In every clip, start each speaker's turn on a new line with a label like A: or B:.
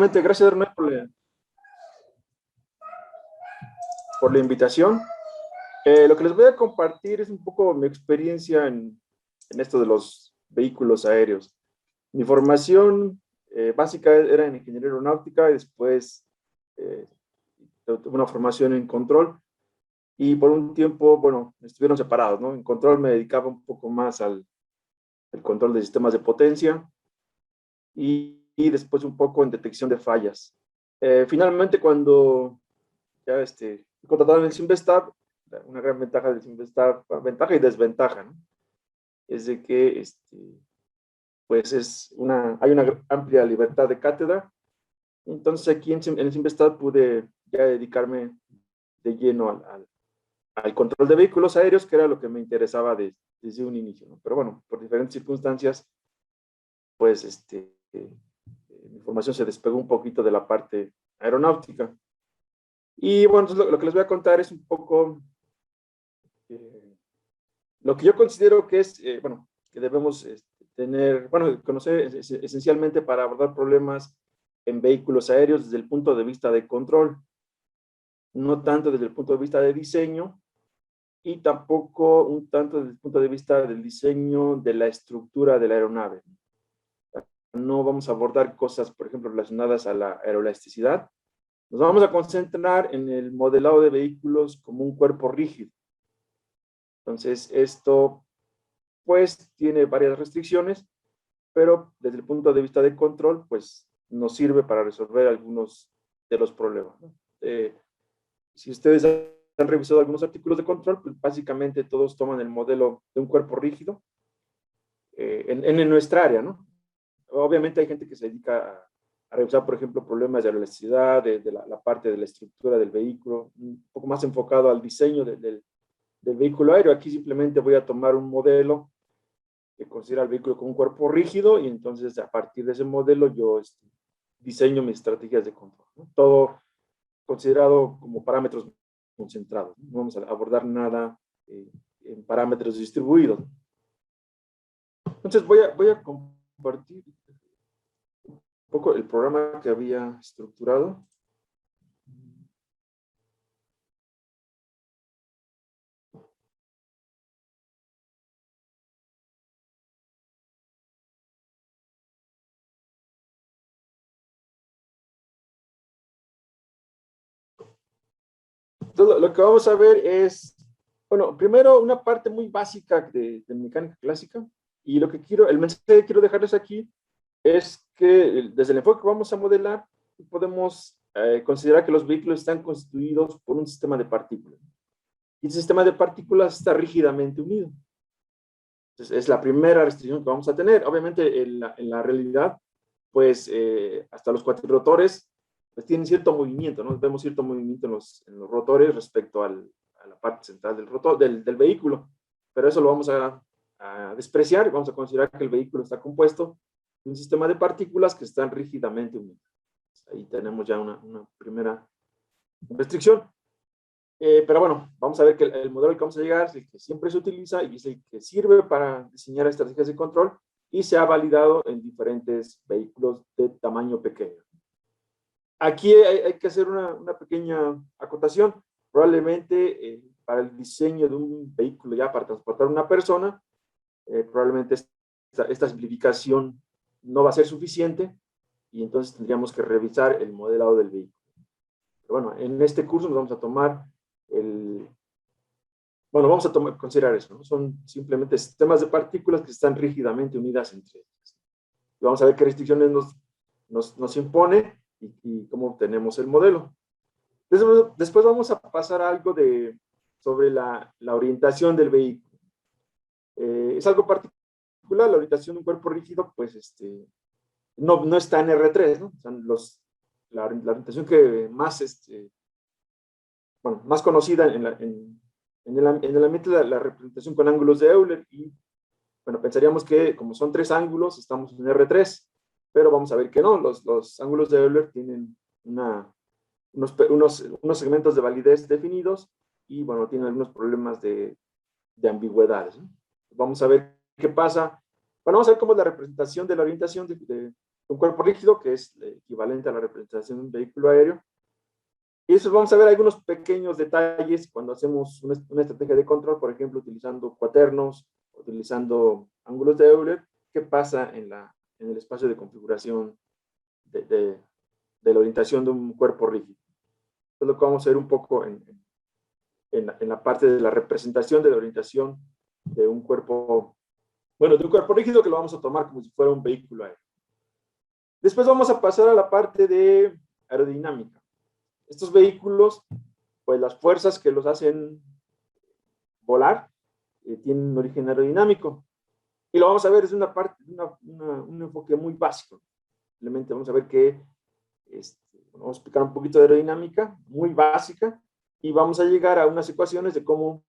A: Nuevamente, gracias Hernán por la invitación. Lo que les voy a compartir es un poco mi experiencia en esto de los vehículos aéreos. Mi formación básica era en ingeniería aeronáutica y después tuve una formación en control y por un tiempo, bueno, estuvieron separados, ¿no? En control me dedicaba un poco más al control de sistemas de potencia y después un poco en detección de fallas. Finalmente, cuando ya contratado en el Simvestab, una gran ventaja del Simvestab, ventaja y desventaja, ¿no? Es de que pues hay una amplia libertad de cátedra. Entonces aquí en el Simvestab pude ya dedicarme de lleno al control de vehículos aéreos, que era lo que me interesaba desde un inicio, ¿no? Pero bueno, por diferentes circunstancias, pues mi formación se despegó un poquito de la parte aeronáutica. Y bueno, entonces lo que les voy a contar es un poco lo que yo considero que es, bueno, que debemos tener, bueno, conocer esencialmente para abordar problemas en vehículos aéreos desde el punto de vista de control, no tanto desde el punto de vista de diseño y tampoco un tanto desde el punto de vista del diseño de la estructura de la aeronave. No vamos a abordar cosas, por ejemplo, relacionadas a la aeroelasticidad. Nos vamos a concentrar en el modelado de vehículos como un cuerpo rígido. Entonces, esto pues tiene varias restricciones, pero desde el punto de vista de control, pues nos sirve para resolver algunos de los problemas, ¿no? Si ustedes han revisado algunos artículos de control, pues básicamente todos toman el modelo de un cuerpo rígido en nuestra área, ¿no? Obviamente hay gente que se dedica a revisar, por ejemplo, problemas de elasticidad, de la parte de la estructura del vehículo, un poco más enfocado al diseño del vehículo aéreo. Aquí simplemente voy a tomar un modelo que considera el vehículo como un cuerpo rígido y entonces a partir de ese modelo yo diseño mis estrategias de control, ¿no? Todo considerado como parámetros concentrados. No vamos a abordar nada en parámetros distribuidos. Entonces voy a compartir un poco el programa que había estructurado. Entonces, lo que vamos a ver es, bueno, primero una parte muy básica de mecánica clásica y lo que quiero, el mensaje que quiero dejarles aquí es que desde el enfoque que vamos a modelar, podemos considerar que los vehículos están constituidos por un sistema de partículas. Y ese sistema de partículas está rígidamente unido. Entonces, es la primera restricción que vamos a tener. Obviamente, en la realidad, pues hasta los cuatrirrotores pues, tienen cierto movimiento, ¿no? Vemos cierto movimiento en los rotores respecto a la parte central del, rotor, del vehículo. Pero eso lo vamos a despreciar y vamos a considerar que el vehículo está compuesto de un sistema de partículas que están rígidamente unidas. Ahí tenemos ya una primera restricción. Pero bueno, vamos a ver que el modelo al que vamos a llegar es el que siempre se utiliza y es el que sirve para diseñar estrategias de control y se ha validado en diferentes vehículos de tamaño pequeño. Aquí hay que hacer una pequeña acotación. Probablemente para el diseño de un vehículo ya para transportar una persona, probablemente esta simplificación no va a ser suficiente y entonces tendríamos que revisar el modelado del vehículo. Pero bueno, en este curso nos vamos a tomar bueno, vamos a considerar eso, ¿no? Son simplemente sistemas de partículas que están rígidamente unidas entre ellas. Y vamos a ver qué restricciones nos impone y cómo obtenemos el modelo. Después vamos a pasar a algo sobre la orientación del vehículo. Es algo particular, la orientación de un cuerpo rígido, pues no está en R3, ¿no? O sea, la orientación que más, bueno, más conocida en el ambiente de la representación con ángulos de Euler y, bueno, pensaríamos que como son tres ángulos, estamos en R3, pero vamos a ver que no, los ángulos de Euler tienen unos segmentos de validez definidos y, bueno, tienen algunos problemas de ambigüedades, ¿no? Vamos a ver qué pasa. Bueno, vamos a ver cómo es la representación de la orientación un cuerpo rígido, que es equivalente a la representación de un vehículo aéreo. Y eso vamos a ver algunos pequeños detalles cuando hacemos una estrategia de control, por ejemplo, utilizando cuaternos, utilizando ángulos de Euler, qué pasa en el espacio de configuración de la orientación de un cuerpo rígido. Es lo que vamos a ver un poco en la parte de la representación de la orientación de un cuerpo, bueno, de un cuerpo rígido que lo vamos a tomar como si fuera un vehículo aéreo. Después vamos a pasar a la parte de aerodinámica. Estos vehículos, pues las fuerzas que los hacen volar tienen un origen aerodinámico. Y lo vamos a ver desde una parte, un enfoque muy básico. Simplemente vamos a ver que vamos a explicar un poquito de aerodinámica, muy básica, y vamos a llegar a unas ecuaciones de cómo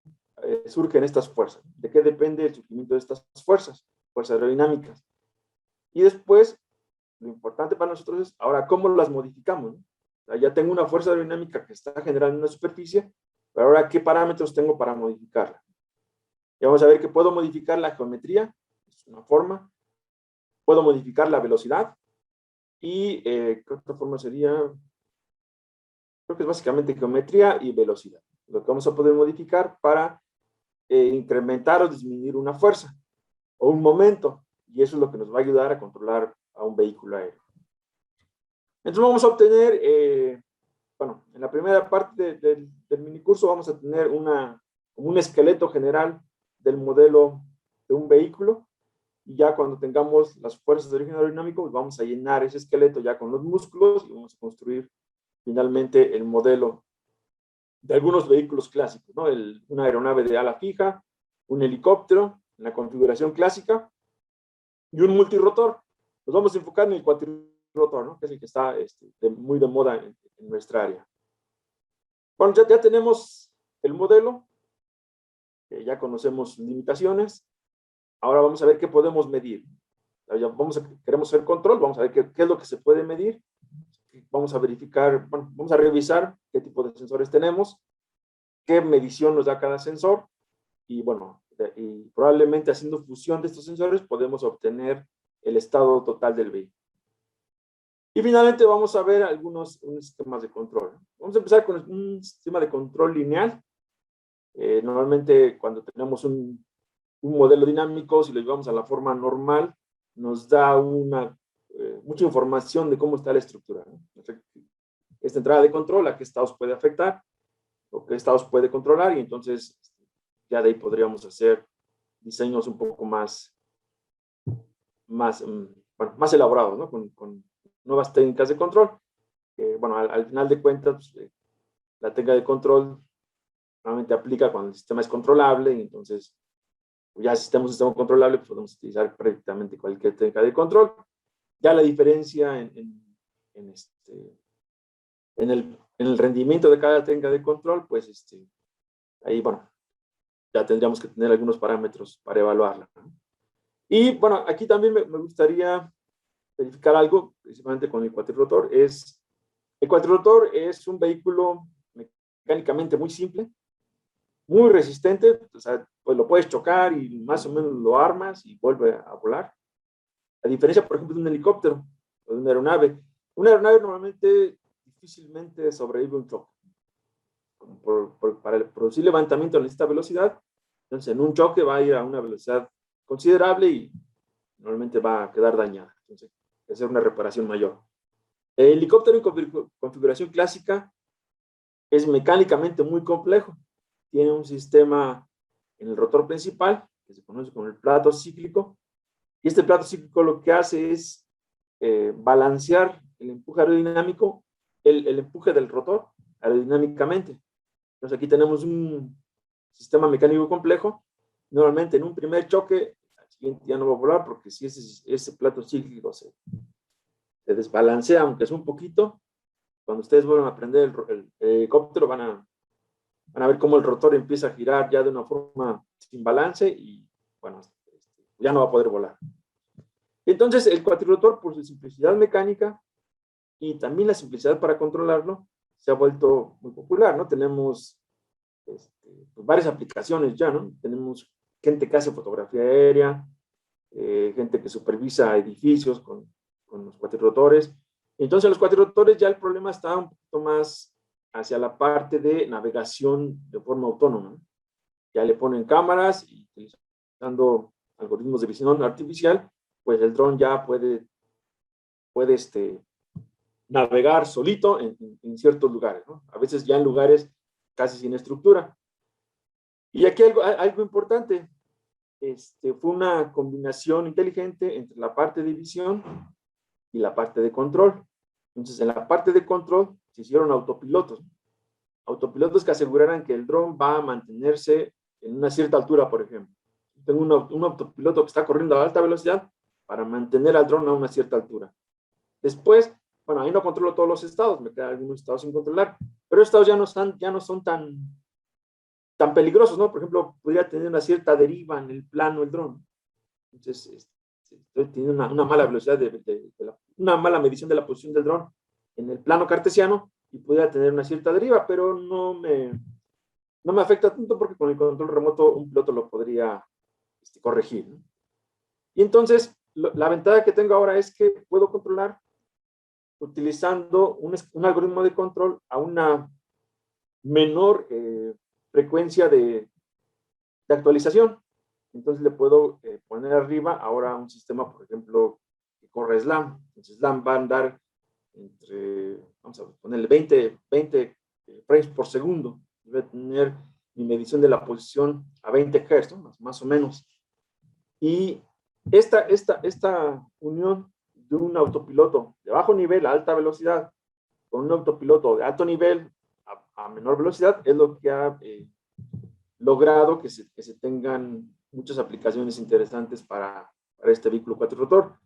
A: surgen estas fuerzas, de qué depende el surgimiento de estas fuerzas aerodinámicas. Y después, lo importante para nosotros es, ahora, ¿cómo las modificamos? ¿No? O sea, ya tengo una fuerza aerodinámica que está generando una superficie, pero ahora, ¿qué parámetros tengo para modificarla? Y vamos a ver que puedo modificar la geometría, es una forma, puedo modificar la velocidad, y ¿qué otra forma sería? Creo que es básicamente geometría y velocidad. Lo que vamos a poder modificar para incrementar o disminuir una fuerza o un momento. Y eso es lo que nos va a ayudar a controlar a un vehículo aéreo. Entonces vamos a obtener, bueno, en la primera parte del minicurso vamos a tener un esqueleto general del modelo de un vehículo. Y ya cuando tengamos las fuerzas de origen aerodinámico, pues vamos a llenar ese esqueleto ya con los músculos y vamos a construir finalmente el modelo de algunos vehículos clásicos, ¿no? Una aeronave de ala fija, un helicóptero, en la configuración clásica, y un multirotor. Nos vamos a enfocar en el cuatrirotor, ¿no? Que es el que está muy de moda en nuestra área. Bueno, ya tenemos el modelo, ya conocemos sus limitaciones. Ahora vamos a ver qué podemos medir. Ya queremos hacer control, vamos a ver qué es lo que se puede medir. Vamos a verificar, bueno, vamos a revisar qué tipo de sensores tenemos, qué medición nos da cada sensor, y bueno, y probablemente haciendo fusión de estos sensores podemos obtener el estado total del vehículo. Y finalmente vamos a ver algunos sistemas de control. Vamos a empezar con un sistema de control lineal. Normalmente cuando tenemos un modelo dinámico, si lo llevamos a la forma normal, nos da mucha información de cómo está la estructura, ¿no? Esta entrada de control, a qué estados puede afectar, o qué estados puede controlar, y entonces ya de ahí podríamos hacer diseños un poco más elaborados, ¿no? Con nuevas técnicas de control. Bueno, al final de cuentas, la técnica de control normalmente aplica cuando el sistema es controlable, y entonces ya si tenemos un sistema controlable, pues podemos utilizar prácticamente cualquier técnica de control. Ya la diferencia en el rendimiento de cada técnica de control, pues ahí, bueno, ya tendríamos que tener algunos parámetros para evaluarla, ¿no? Y bueno, aquí también me gustaría verificar algo, principalmente con el cuatrirotor. El cuatrirotor es un vehículo mecánicamente muy simple, muy resistente, o sea, pues lo puedes chocar y más o menos lo armas y vuelve a volar. A diferencia, por ejemplo, de un helicóptero o de una aeronave. Una aeronave normalmente difícilmente sobrevive un choque. Para producir levantamiento necesita velocidad, entonces en un choque va a ir a una velocidad considerable y normalmente va a quedar dañada. Entonces, hay que hacer una reparación mayor. El helicóptero en configuración clásica es mecánicamente muy complejo. Tiene un sistema en el rotor principal, que se conoce como el plato cíclico, y este plato cíclico lo que hace es balancear el empuje aerodinámico, el empuje del rotor aerodinámicamente. Entonces aquí tenemos un sistema mecánico complejo. Normalmente en un primer choque, al siguiente ya no va a volar, porque si ese plato cíclico se desbalancea, aunque es un poquito, cuando ustedes vuelvan a prender el helicóptero van a ver cómo el rotor empieza a girar ya de una forma sin balance y, bueno, ya no va a poder volar. Entonces, el cuatrirotor, por su simplicidad mecánica y también la simplicidad para controlarlo, se ha vuelto muy popular, ¿no? Tenemos pues, varias aplicaciones ya, ¿no? Tenemos gente que hace fotografía aérea, gente que supervisa edificios con con los cuatrirrotores. Entonces, los cuatrirrotores ya el problema está un poquito más hacia la parte de navegación de forma autónoma, ¿no? Ya le ponen cámaras y utilizando algoritmos de visión artificial, pues el dron ya puede navegar solito en ciertos lugares, ¿no? A veces ya en lugares casi sin estructura. Y aquí algo importante, fue una combinación inteligente entre la parte de visión y la parte de control. Entonces, en la parte de control se hicieron autopilotos que aseguraran que el dron va a mantenerse en una cierta altura, por ejemplo. Tengo un autopiloto que está corriendo a alta velocidad para mantener al dron a una cierta altura. Después, bueno, ahí no controlo todos los estados, me quedan algunos estados sin controlar, pero estos estados ya no son tan peligrosos, ¿no? Por ejemplo, podría tener una cierta deriva en el plano el dron. Entonces, tiene una mala velocidad, una mala medición de la posición del dron en el plano cartesiano y podría tener una cierta deriva, pero no me afecta tanto porque con el control remoto un piloto lo podría corregir, ¿no? Y entonces, la ventaja que tengo ahora es que puedo controlar utilizando un algoritmo de control a una menor frecuencia de actualización. Entonces le puedo poner arriba ahora un sistema, por ejemplo, que corre SLAM. Entonces SLAM va a andar entre, vamos a ponerle 20 frames por segundo. Voy a tener mi medición de la posición a 20 Hz, ¿no? más o menos. Y esta unión de un autopiloto de bajo nivel a alta velocidad con un autopiloto de alto nivel a menor velocidad es lo que ha logrado que se tengan muchas aplicaciones interesantes para este vehículo cuatrimotor.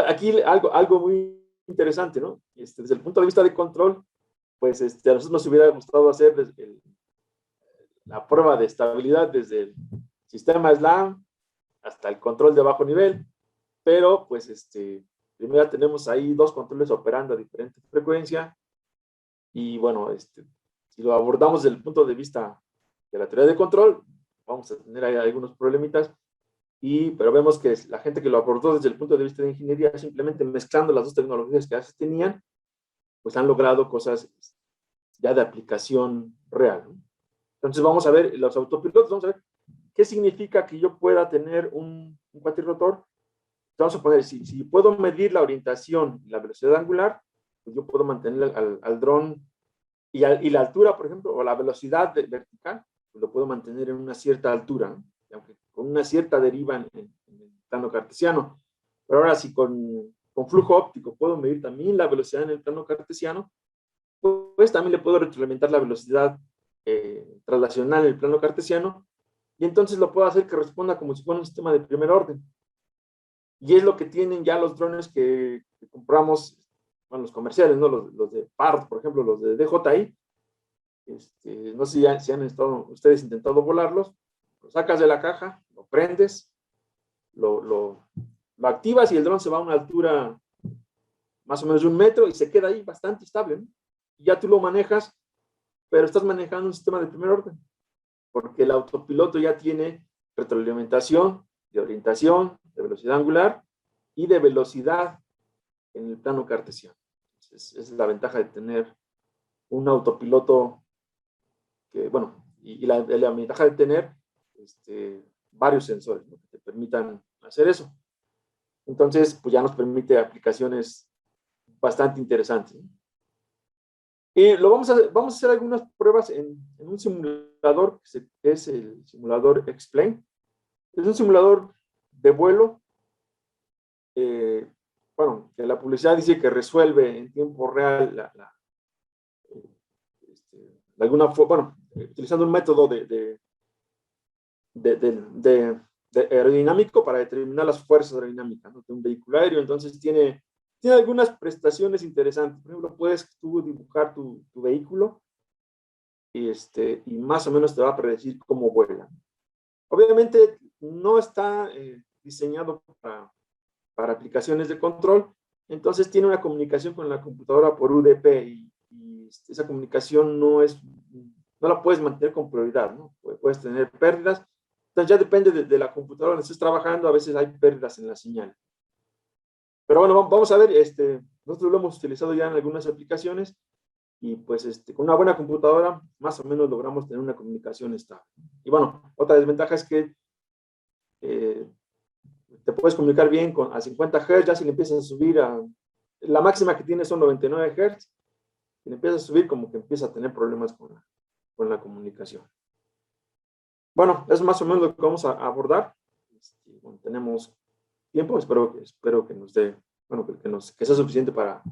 A: Aquí algo muy interesante, ¿no? Desde el punto de vista de control, pues a nosotros nos hubiera gustado hacer la prueba de estabilidad desde el sistema SLAM hasta el control de bajo nivel, pero pues primero tenemos ahí dos controles operando a diferente frecuencia y bueno, si lo abordamos desde el punto de vista de la teoría de control, vamos a tener ahí algunos problemitas, pero vemos que la gente que lo abordó desde el punto de vista de ingeniería, simplemente mezclando las dos tecnologías que antes tenían, pues han logrado cosas ya de aplicación real, ¿no? Entonces vamos a ver los autopilotos, vamos a ver qué significa que yo pueda tener un cuatrimotor. Vamos a poner, si puedo medir la orientación y la velocidad angular, pues yo puedo mantener al dron y la altura, por ejemplo, o la velocidad vertical, pues lo puedo mantener en una cierta altura, ¿no? Aunque con una cierta deriva en el plano cartesiano. Pero ahora, si con flujo óptico puedo medir también la velocidad en el plano cartesiano, pues también le puedo retroalimentar la velocidad traslacional en el plano cartesiano, y entonces lo puedo hacer que responda como si fuera un sistema de primer orden. Y es lo que tienen ya los drones que compramos, bueno, los comerciales, ¿no? Los de PART, por ejemplo, los de DJI. No sé si han estado ustedes intentado volarlos. Lo sacas de la caja, lo prendes, lo activas y el dron se va a una altura más o menos de 1 metro y se queda ahí bastante estable, ¿no? Y ya tú lo manejas, pero estás manejando un sistema de primer orden, porque el autopiloto ya tiene retroalimentación de orientación, de velocidad angular y de velocidad en el plano cartesiano. Entonces, esa es la ventaja de tener un autopiloto que, bueno, y la ventaja de tener varios sensores, ¿no?, que te permitan hacer eso. Entonces, pues ya nos permite aplicaciones bastante interesantes, ¿no? Y vamos a hacer algunas pruebas en un simulador que es el simulador X-Plane. Es un simulador de vuelo, bueno, que la publicidad dice que resuelve en tiempo real de alguna forma, bueno, utilizando un método de aerodinámico para determinar las fuerzas aerodinámicas, ¿no?, de un vehículo aéreo. Entonces tiene algunas prestaciones interesantes. Por ejemplo, puedes tú dibujar tu vehículo y más o menos te va a predecir cómo vuela. Obviamente no está diseñado para aplicaciones de control, entonces tiene una comunicación con la computadora por UDP y esa comunicación no la puedes mantener con prioridad, ¿no? Puedes tener pérdidas. Entonces ya depende de la computadora donde estés trabajando, a veces hay pérdidas en la señal. Pero bueno, vamos a ver, nosotros lo hemos utilizado ya en algunas aplicaciones y pues con una buena computadora más o menos logramos tener una comunicación estable. Y bueno, otra desventaja es que eh, te puedes comunicar bien a 50 Hz, ya si le empiezas a subir la máxima que tiene son 99 Hz, si le empiezas a subir como que empieza a tener problemas con la comunicación. Bueno, es más o menos lo que vamos a abordar. Bueno, tenemos tiempo, espero que nos dé, bueno, que sea suficiente para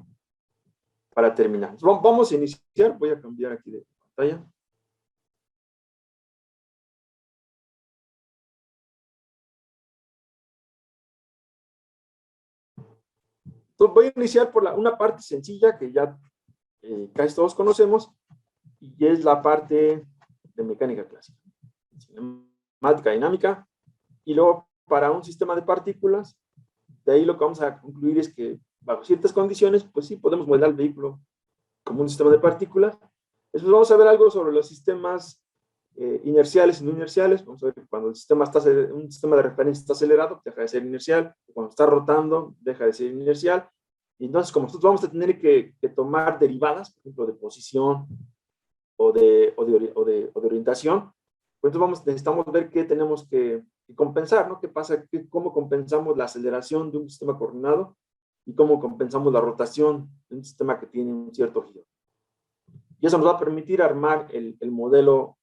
A: terminar. Entonces, vamos a iniciar, voy a cambiar aquí de pantalla. Entonces, voy a iniciar por una parte sencilla que ya casi todos conocemos, y es la parte de mecánica clásica, cinemática dinámica, y luego para un sistema de partículas, de ahí lo que vamos a concluir es que bajo ciertas condiciones, pues sí podemos modelar el vehículo como un sistema de partículas. Después vamos a ver algo sobre los sistemas inerciales y no inerciales. Vamos a ver que cuando un sistema de referencia está acelerado, deja de ser inercial, cuando está rotando, deja de ser inercial. Y entonces, como nosotros vamos a tener que tomar derivadas, por ejemplo, de posición o de orientación, pues entonces necesitamos ver qué tenemos que compensar, ¿no? ¿Qué pasa? ¿Cómo compensamos la aceleración de un sistema coordinado y cómo compensamos la rotación de un sistema que tiene un cierto giro? Y eso nos va a permitir armar el modelo,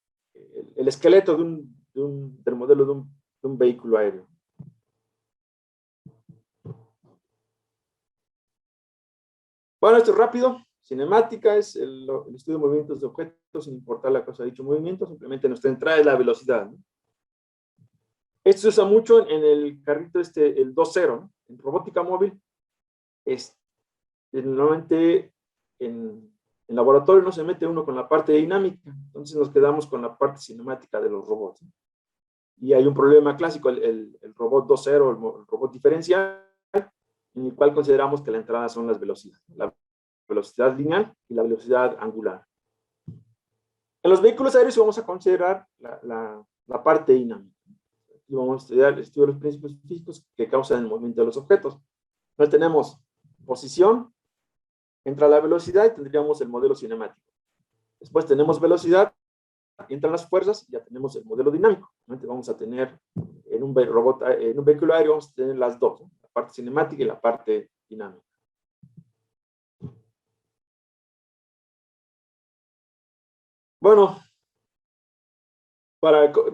A: el esqueleto del modelo de un vehículo aéreo. Bueno, esto es rápido. Cinemática es el estudio de movimientos de objetos sin importar la cosa de dicho movimiento, simplemente nuestra entrada es la velocidad, ¿no? Esto se usa mucho en el carrito el 2.0, ¿no? En robótica móvil, normalmente en laboratorio no se mete uno con la parte dinámica, entonces nos quedamos con la parte cinemática de los robots, ¿no? Y hay un problema clásico, el robot 2.0, el robot diferencial, en el cual consideramos que la entrada son las velocidades, la velocidad lineal y la velocidad angular. En los vehículos aéreos vamos a considerar la parte dinámica. Y vamos a estudiar los principios físicos que causan el movimiento de los objetos. Entonces tenemos posición, entra la velocidad y tendríamos el modelo cinemático. Después tenemos velocidad, entran las fuerzas y ya tenemos el modelo dinámico. Entonces vamos a tener en un vehículo aéreo vamos a tener las dos, ¿no? La parte cinemática y la parte dinámica. Bueno,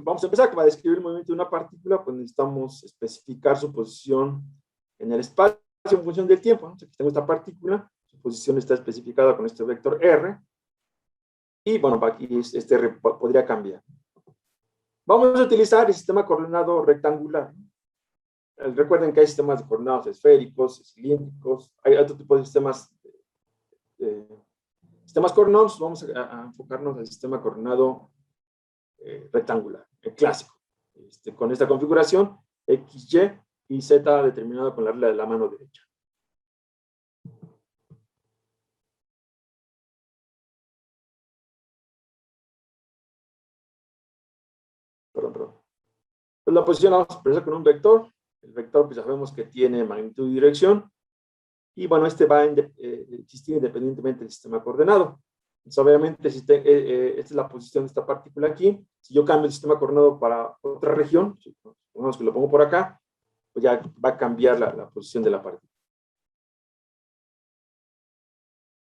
A: vamos a empezar. Para describir el movimiento de una partícula, pues necesitamos especificar su posición en el espacio en función del tiempo, ¿no? Aquí tengo esta partícula, su posición está especificada con este vector R, y bueno, aquí podría cambiar. Vamos a utilizar el sistema coordenado rectangular. Recuerden que hay sistemas de coordenados esféricos, cilíndricos, hay otro tipo de sistemas coordenados. Vamos a enfocarnos al sistema coordenado rectangular, el clásico, con esta configuración, X, Y Z determinado con la regla de la mano derecha. Perdón. Pues la posición la vamos a expresar con un vector. El vector, pues ya sabemos que tiene magnitud y dirección. Y bueno, va a existir independientemente del sistema coordenado. Entonces, obviamente, esta es la posición de esta partícula aquí. Si yo cambio el sistema coordenado para otra región, supongamos que lo pongo por acá, pues ya va a cambiar la posición de la partícula.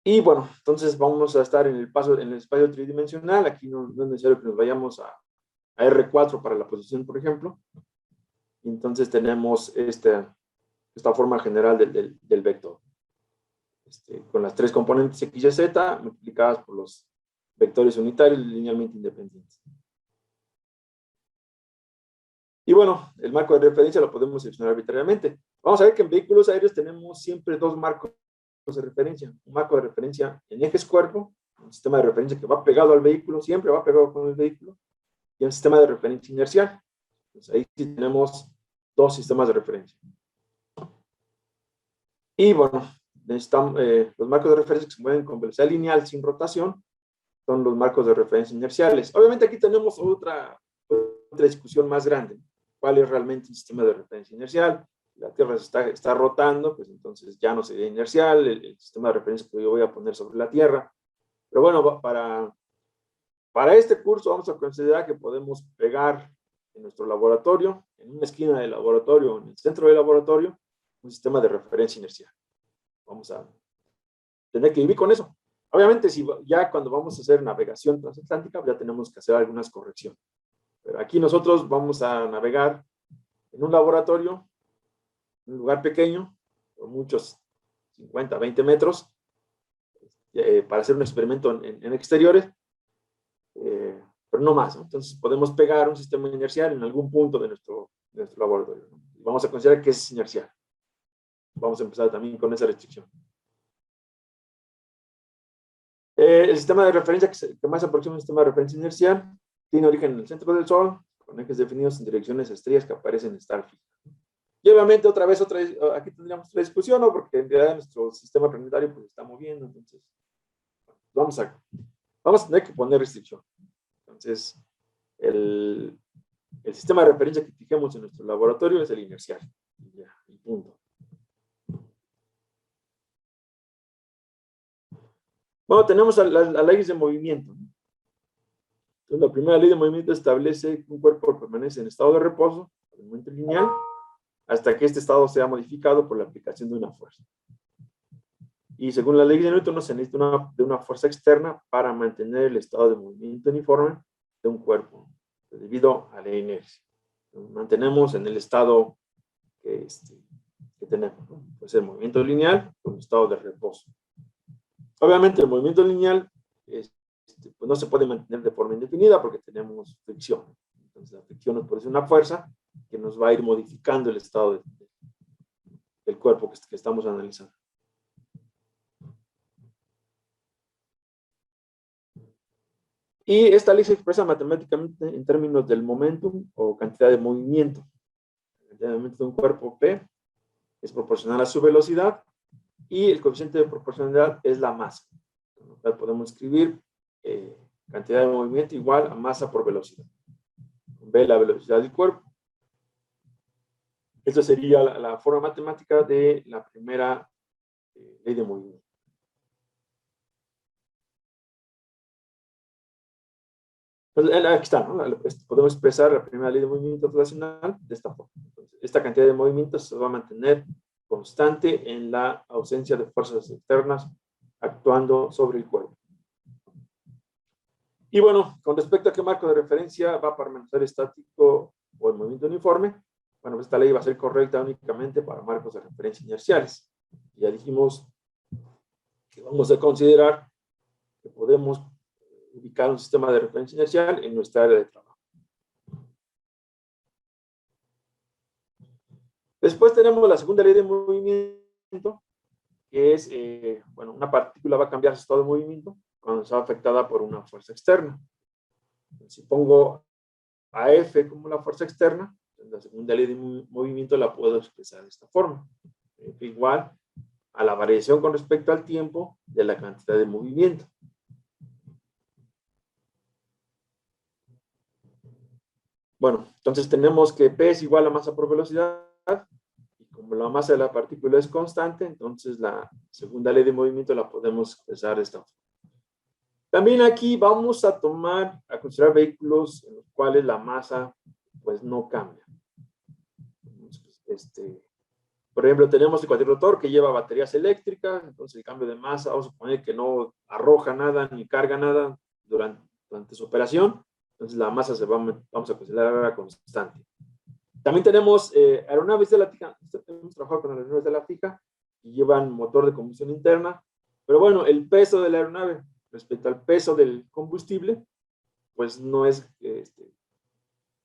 A: Y bueno, entonces vamos a estar en el espacio tridimensional. Aquí no es necesario que nos vayamos a R4 para la posición, por ejemplo. Y entonces tenemos esta forma general del vector. Con las tres componentes X y Z multiplicadas por los vectores unitarios linealmente independientes. Y bueno, el marco de referencia lo podemos seleccionar arbitrariamente. Vamos a ver que en vehículos aéreos tenemos siempre dos marcos de referencia. Un marco de referencia en ejes cuerpo, un sistema de referencia que va pegado al vehículo, siempre va pegado con el vehículo, y un sistema de referencia inercial. Entonces ahí sí tenemos dos sistemas de referencia. Y bueno, los marcos de referencia que se mueven con velocidad lineal sin rotación son los marcos de referencia inerciales. Obviamente aquí tenemos otra discusión más grande. ¿Cuál es realmente un sistema de referencia inercial? la Tierra está rotando, pues entonces ya no sería inercial el sistema de referencia que yo voy a poner sobre la Tierra. Pero bueno, para este curso vamos a considerar que podemos pegar en nuestro laboratorio, en una esquina del laboratorio, en el centro del laboratorio, un sistema de referencia inercial. Vamos a tener que vivir con eso. Obviamente, si ya cuando vamos a hacer navegación transatlántica, ya tenemos que hacer algunas correcciones. Pero aquí nosotros vamos a navegar en un laboratorio, en un lugar pequeño, por muchos 50, 20 metros, para hacer un experimento en exteriores, pero no más, ¿no? Entonces podemos pegar un sistema inercial en algún punto de nuestro laboratorio, ¿no? Y vamos a considerar que es inercial. Vamos a empezar también con esa restricción. El sistema de referencia que más aproxima un sistema de referencia inercial tiene origen en el centro del Sol, con ejes definidos en direcciones a estrellas que aparecen en estar fija. Y obviamente aquí tendríamos otra discusión, ¿no? Porque en realidad nuestro sistema planetario pues está moviendo, entonces vamos a tener que poner restricción. Entonces, el sistema de referencia que fijemos en nuestro laboratorio es el inercial. Ya, y punto. Bueno, tenemos a las leyes de movimiento. Entonces, la primera ley de movimiento establece que un cuerpo permanece en estado de reposo, en movimiento lineal, hasta que este estado sea modificado por la aplicación de una fuerza. Y según la ley de Newton, se necesita de una fuerza externa para mantener el estado de movimiento uniforme de un cuerpo, debido a la inercia. Nos mantenemos en el estado que tenemos, ¿no? Pues el movimiento lineal con estado de reposo. Obviamente el movimiento lineal pues no se puede mantener de forma indefinida porque tenemos fricción. Entonces la fricción nos produce una fuerza que nos va a ir modificando el estado del cuerpo que estamos analizando. Y esta ley se expresa matemáticamente en términos del momentum o cantidad de movimiento. La cantidad de movimiento de un cuerpo P es proporcional a su velocidad y el coeficiente de proporcionalidad es la masa. Entonces, podemos escribir cantidad de movimiento igual a masa por velocidad. B, la velocidad del cuerpo. Esta sería la forma matemática de la primera ley de movimiento. Entonces, aquí está, ¿no? Podemos expresar la primera ley de movimiento rotacional de esta forma. Entonces, esta cantidad de movimiento se va a mantener constante en la ausencia de fuerzas externas actuando sobre el cuerpo. Y bueno, con respecto a qué marco de referencia va a permanecer estático o el movimiento uniforme, bueno, esta ley va a ser correcta únicamente para marcos de referencia inerciales. Ya dijimos que vamos a considerar que podemos ubicar un sistema de referencia inercial en nuestra área de trabajo. Después tenemos la segunda ley de movimiento, que es, bueno, una partícula va a cambiar su estado de movimiento cuando está afectada por una fuerza externa. Si pongo a F como la fuerza externa, la segunda ley de movimiento la puedo expresar de esta forma. F igual a la variación con respecto al tiempo de la cantidad de movimiento. Bueno, entonces tenemos que P es igual a masa por velocidad, y como la masa de la partícula es constante, entonces la segunda ley de movimiento la podemos expresar de esta forma. También aquí vamos a considerar vehículos en los cuales la masa pues no cambia. Por ejemplo, tenemos el cuatrimotor que lleva baterías eléctricas, entonces el cambio de masa, vamos a suponer que no arroja nada ni carga nada durante su operación, entonces la masa vamos a considerar constante. También tenemos aeronaves de la fija, hemos trabajado con aeronaves de la fija que llevan motor de combustión interna, pero bueno, el peso de la aeronave respecto al peso del combustible, pues no es,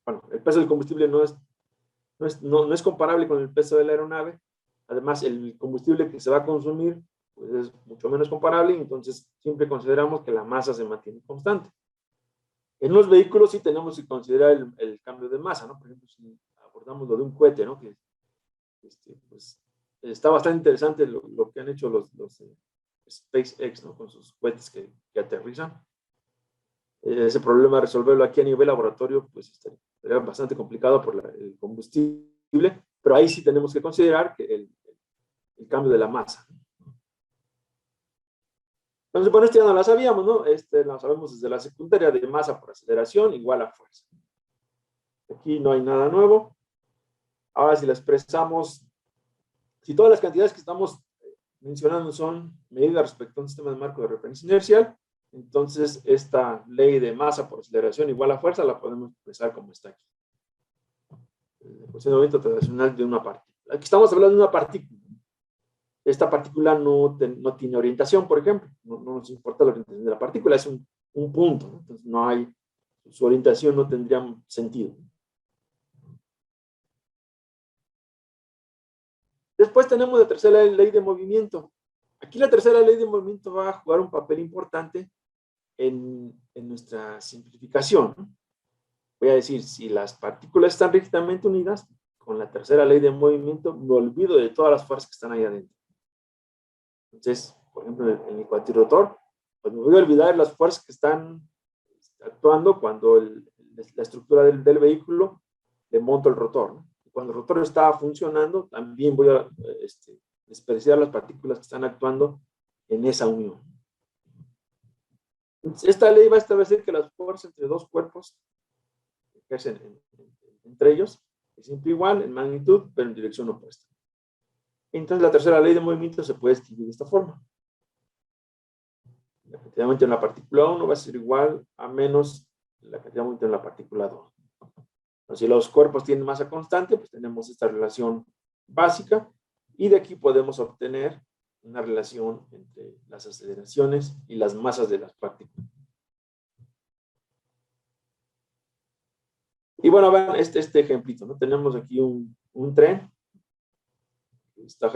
A: bueno, el peso del combustible no es comparable con el peso de la aeronave. Además, el combustible que se va a consumir pues es mucho menos comparable, entonces siempre consideramos que la masa se mantiene constante. En los vehículos sí tenemos que considerar el cambio de masa, ¿no? Por ejemplo, si abordamos lo de un cohete, ¿no? Que pues, está bastante interesante lo que han hecho los SpaceX, ¿no? Con sus cohetes que aterrizan. Ese problema, resolverlo aquí a nivel laboratorio, pues sería bastante complicado por el combustible, pero ahí sí tenemos que considerar que el cambio de la masa. Entonces, bueno, ya no la sabíamos, ¿no? La sabemos desde la secundaria, de masa por aceleración igual a fuerza. Aquí no hay nada nuevo. Ahora, si la expresamos, si todas las cantidades que estamos mencionando son medidas respecto a un sistema de marco de referencia inercial, entonces esta ley de masa por aceleración igual a fuerza la podemos expresar como está aquí. El cuestionamiento tradicional de una partícula. Aquí estamos hablando de una partícula. Esta partícula no tiene orientación, por ejemplo. No nos importa la orientación de la partícula, es un punto, ¿no? Entonces no hay, su orientación no tendría sentido. Después tenemos la tercera ley de movimiento. Aquí la tercera ley de movimiento va a jugar un papel importante en nuestra simplificación. Voy a decir, si las partículas están rígidamente unidas, con la tercera ley de movimiento me olvido de todas las fuerzas que están ahí adentro. Entonces, por ejemplo, en el cuatirrotor, pues me voy a olvidar las fuerzas que están actuando cuando la estructura del vehículo le monto el rotor, ¿no? Cuando el rotor está funcionando, también voy a despreciar las partículas que están actuando en esa unión. Entonces, esta ley va a establecer que las fuerzas entre dos cuerpos que ejercen entre ellos es siempre igual en magnitud, pero en dirección opuesta. Entonces, la tercera ley de movimiento se puede escribir de esta forma. La cantidad de movimiento en la partícula 1 va a ser igual a menos la cantidad de movimiento en la partícula 2. Si los cuerpos tienen masa constante, pues tenemos esta relación básica y de aquí podemos obtener una relación entre las aceleraciones y las masas de las partículas. Y bueno, vean este ejemplito, ¿no? Tenemos aquí un tren. Está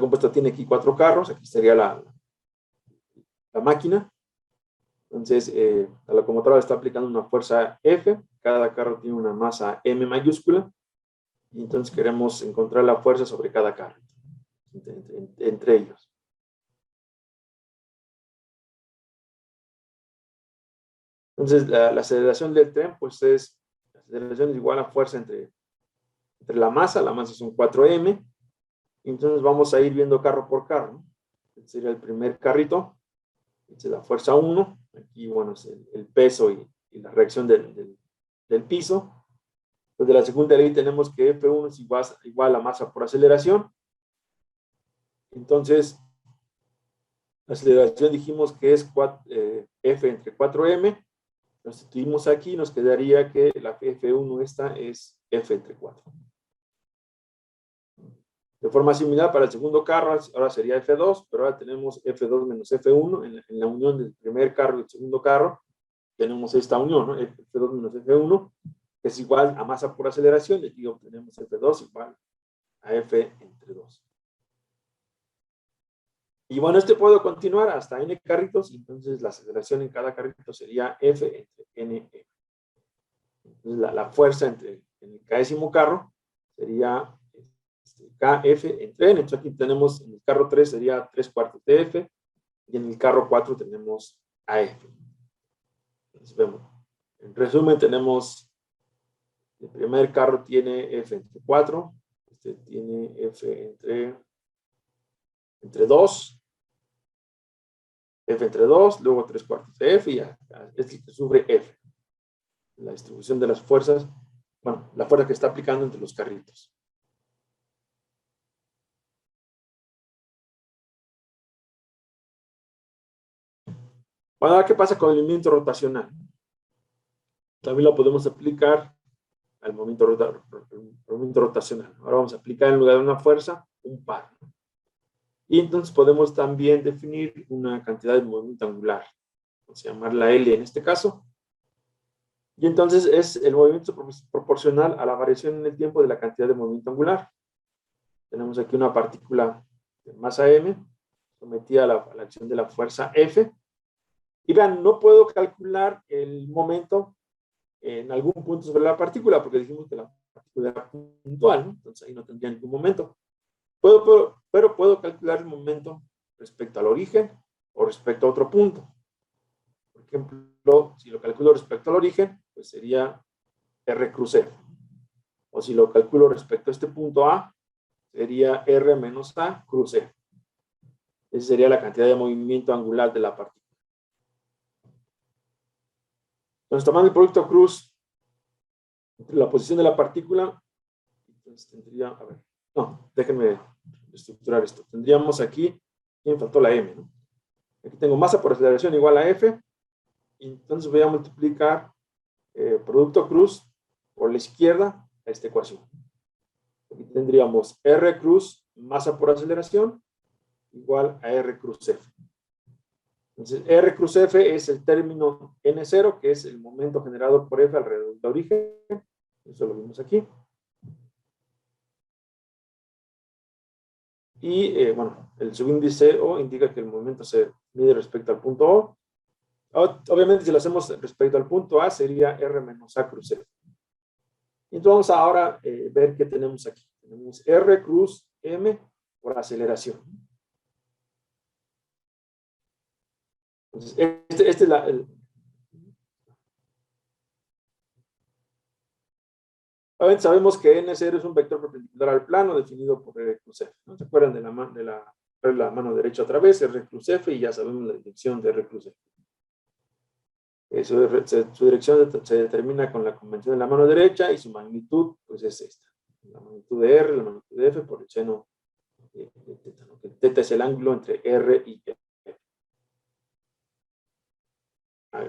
A: compuesto, tiene aquí 4 carros, aquí sería la máquina. Entonces, la locomotora está aplicando una fuerza F, cada carro tiene una masa M mayúscula, y entonces queremos encontrar la fuerza sobre cada carro, entre ellos. Entonces, la aceleración del tren, pues la aceleración es igual a fuerza entre la masa son 4M, y entonces vamos a ir viendo carro por carro, ¿no? Este sería el primer carrito, esta es la fuerza 1, aquí, bueno, es el peso y la reacción del piso. Entonces, de la segunda ley tenemos que F1 es igual a masa por aceleración. Entonces, la aceleración dijimos que es F entre 4M. Lo sustituimos aquí, nos quedaría que la F1 esta es F entre 4. De forma similar para el segundo carro, ahora sería F2, pero ahora tenemos F2 menos F1 en la unión del primer carro y el segundo carro. Tenemos esta unión, ¿no? F2 menos F1, que es igual a masa por aceleración, y aquí obtenemos F2 igual a F entre 2. Y bueno, puedo continuar hasta n carritos, entonces la aceleración en cada carrito sería F entre NF. Entonces la fuerza en el késimo carro sería KF entre N. Entonces aquí tenemos, en el carro 3 sería 3/4 de F, y en el carro 4 tenemos AF. Entonces vemos, en resumen tenemos, el primer carro tiene F entre 4, tiene F entre 2, F entre 2, luego 3/4 de F, y ya, sufre F. La distribución de las fuerzas, bueno, la fuerza que está aplicando entre los carritos. Bueno, ahora, ¿qué pasa con el movimiento rotacional? También lo podemos aplicar al movimiento rotacional. Ahora vamos a aplicar en lugar de una fuerza, un par. Y entonces podemos también definir una cantidad de movimiento angular. Vamos a llamarla L en este caso. Y entonces es el movimiento proporcional a la variación en el tiempo de la cantidad de movimiento angular. Tenemos aquí una partícula de masa M sometida a la acción de la fuerza F. Y vean, no puedo calcular el momento en algún punto sobre la partícula, porque dijimos que la partícula era puntual, ¿no? Entonces ahí no tendría ningún momento. Pero puedo calcular el momento respecto al origen o respecto a otro punto. Por ejemplo, si lo calculo respecto al origen, pues sería R cruz F. O si lo calculo respecto a este punto A, sería R menos A cruz F. Esa sería la cantidad de movimiento angular de la partícula. Entonces, tomando el producto cruz entre la posición de la partícula, entonces tendría, a ver, no, déjenme estructurar esto. Tendríamos aquí, me faltó la M, ¿no? Aquí tengo masa por aceleración igual a F, y entonces voy a multiplicar producto cruz por la izquierda a esta ecuación. Aquí tendríamos R cruz masa por aceleración igual a R cruz F. Entonces, R cruz F es el término N0, que es el momento generado por F alrededor del origen. Eso lo vimos aquí. Y, bueno, el subíndice O indica que el movimiento se mide respecto al punto O. Obviamente, si lo hacemos respecto al punto A, sería R menos A cruz F. Entonces, vamos ahora a ver qué tenemos aquí. Tenemos R cruz M por aceleración. Entonces, este es sabemos que N0 es un vector perpendicular al plano definido por R cruz F. ¿No se acuerdan de la mano derecha otra vez? R cruz F, y ya sabemos la dirección de R cruz F. Su dirección se determina con la convención de la mano derecha, y su magnitud pues es esta. La magnitud de R, la magnitud de F por el seno de teta, ¿no? Que teta es el ángulo entre R y F.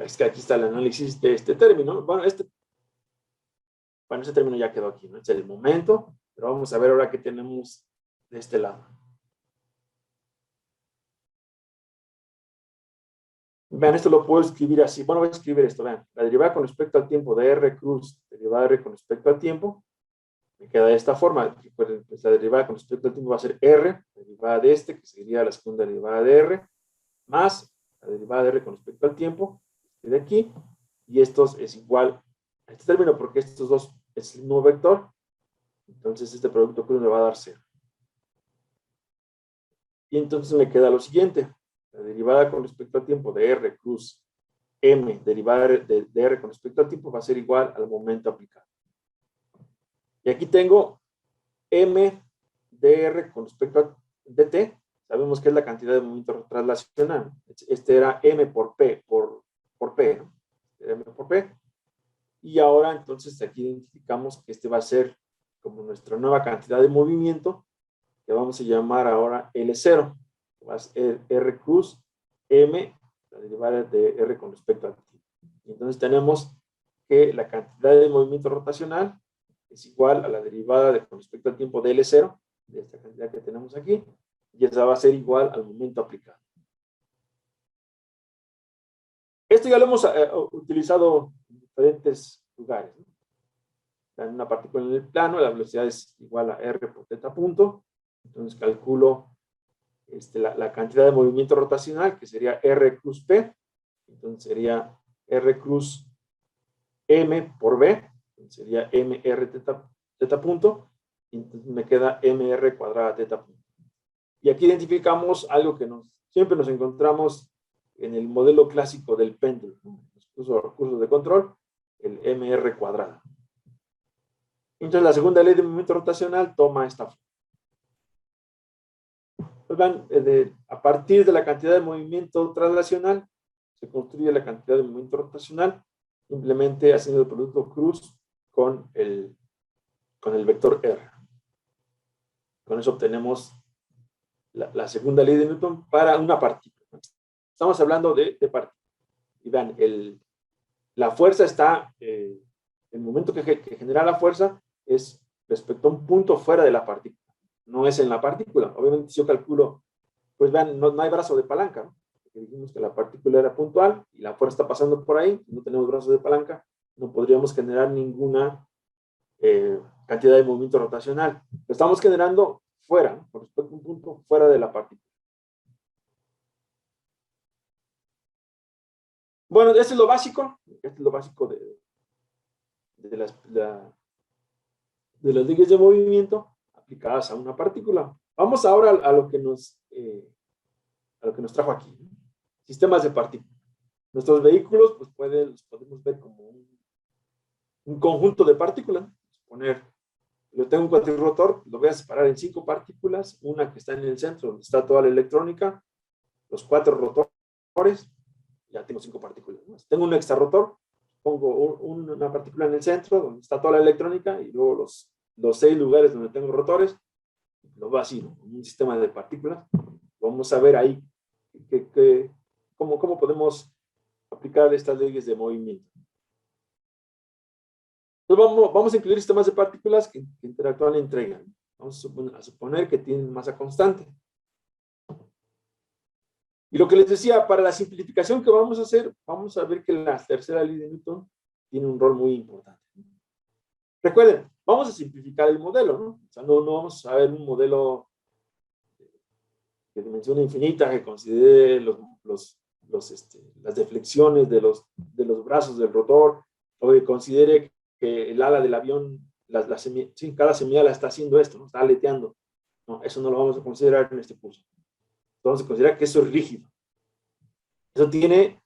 A: Es que aquí está el análisis de este término. Bueno, ese término ya quedó aquí, ¿no? Es el momento, pero vamos a ver ahora qué tenemos de este lado. Vean, esto lo puedo escribir así. Bueno, voy a escribir esto, vean. La derivada con respecto al tiempo de R cruz, derivada de R con respecto al tiempo, me queda de esta forma. Pues la derivada con respecto al tiempo va a ser R, derivada de este, que sería la segunda derivada de R, más la derivada de R con respecto al tiempo, de aquí, y esto es igual a este término, porque estos dos es el mismo vector. Entonces este producto cruz me va a dar 0. Y entonces me queda lo siguiente. La derivada con respecto al tiempo de R cruz M, derivada de R con respecto al tiempo, va a ser igual al momento aplicado. Y aquí tengo M de R con respecto a dt. Sabemos que es la cantidad de movimiento translacional. Este era M por P, por P, ¿no? M por P. Y ahora entonces aquí identificamos que este va a ser como nuestra nueva cantidad de movimiento, que vamos a llamar ahora L0. Va a ser R cruz M, la derivada de R con respecto al tiempo. Entonces tenemos que la cantidad de movimiento rotacional es igual a la derivada con respecto al tiempo de L0, de esta cantidad que tenemos aquí, y esa va a ser igual al momento aplicado. Esto ya lo hemos utilizado en diferentes lugares, ¿no? En una partícula en el plano, la velocidad es igual a R por teta punto. Entonces calculo la cantidad de movimiento rotacional, que sería R cruz P. Entonces sería R cruz M por B. Entonces sería MR teta punto. Entonces me queda MR cuadrada teta punto. Y aquí identificamos algo que siempre nos encontramos en el modelo clásico del péndulo, ¿no? Los cursos de control, el MR cuadrado. Entonces la segunda ley de movimiento rotacional toma esta forma. Pues van, a partir de la cantidad de movimiento translacional se construye la cantidad de movimiento rotacional, simplemente haciendo el producto cruz con el vector R. Con eso obtenemos la segunda ley de Newton para una partícula. Estamos hablando de partículas. Y vean, la fuerza está, el momento que genera la fuerza es respecto a un punto fuera de la partícula. No es en la partícula. Obviamente, si yo calculo, pues vean, no hay brazo de palanca, ¿no? Porque dijimos que la partícula era puntual y la fuerza está pasando por ahí, no tenemos brazo de palanca, no podríamos generar ninguna cantidad de movimiento rotacional. Lo estamos generando fuera, ¿no? Con respecto a un punto fuera de la partícula. Bueno, este es lo básico. Este es lo básico de las leyes de movimiento aplicadas a una partícula. Vamos ahora a lo que nos trajo aquí, ¿no? Sistemas de partículas. Nuestros vehículos, pues los podemos ver como un conjunto de partículas. Poner Yo tengo un cuatricrotor, lo voy a separar en 5 partículas, una que está en el centro, donde está toda la electrónica, los 4 rotores, ya tengo 5 partículas más. Tengo un extrarrotor, pongo una partícula en el centro, donde está toda la electrónica, y luego los 6 lugares donde tengo rotores, lo vacío, un sistema de partículas. Vamos a ver ahí cómo podemos aplicar estas leyes de movimiento. Entonces vamos a incluir sistemas de partículas que interactúan entre ellas. Vamos a suponer que tienen masa constante. Y lo que les decía, para la simplificación que vamos a hacer, vamos a ver que la tercera ley de Newton tiene un rol muy importante. Recuerden, vamos a simplificar el modelo, ¿no? O sea, no vamos a ver un modelo de dimensión infinita que considere las deflexiones de los brazos del rotor, o que considere que el ala del avión, cada semilla está haciendo esto, ¿no? Está aleteando. No, eso no lo vamos a considerar en este curso. Vamos a considerar que eso es rígido. Eso tiene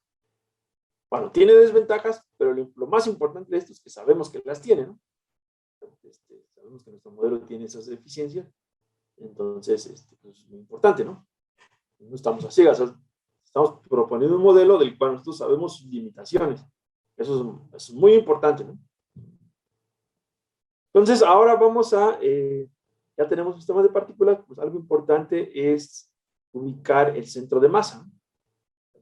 A: desventajas, pero lo más importante de esto es que sabemos que las tiene, ¿no? Sabemos que nuestro modelo tiene esas deficiencias, entonces pues, es muy importante, ¿no? No estamos a ciegas, estamos proponiendo un modelo del cual nosotros sabemos sus limitaciones. Eso es muy importante, ¿no? Entonces, ahora vamos ya tenemos un sistema de partículas, pues algo importante es ubicar el centro de masa.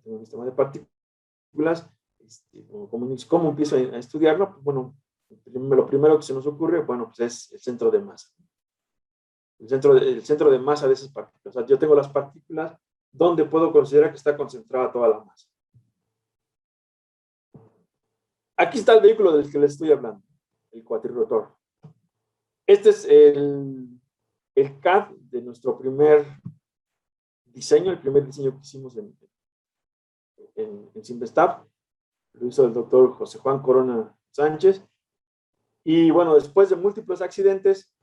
A: Tenemos un sistema de partículas, ¿cómo empiezo a estudiarlo? Pues, bueno, lo primero que se nos ocurre, bueno, pues es el centro de masa. El centro de masa de esas partículas. O sea, yo tengo las partículas donde puedo considerar que está concentrada toda la masa. Aquí está el vehículo del que les estoy hablando, el cuatricrotor. Este es el CAD de nuestro primer diseño, el primer diseño que hicimos en Simvestab. Lo hizo el doctor José Juan Corona Sánchez. Y bueno, después de múltiples accidentes,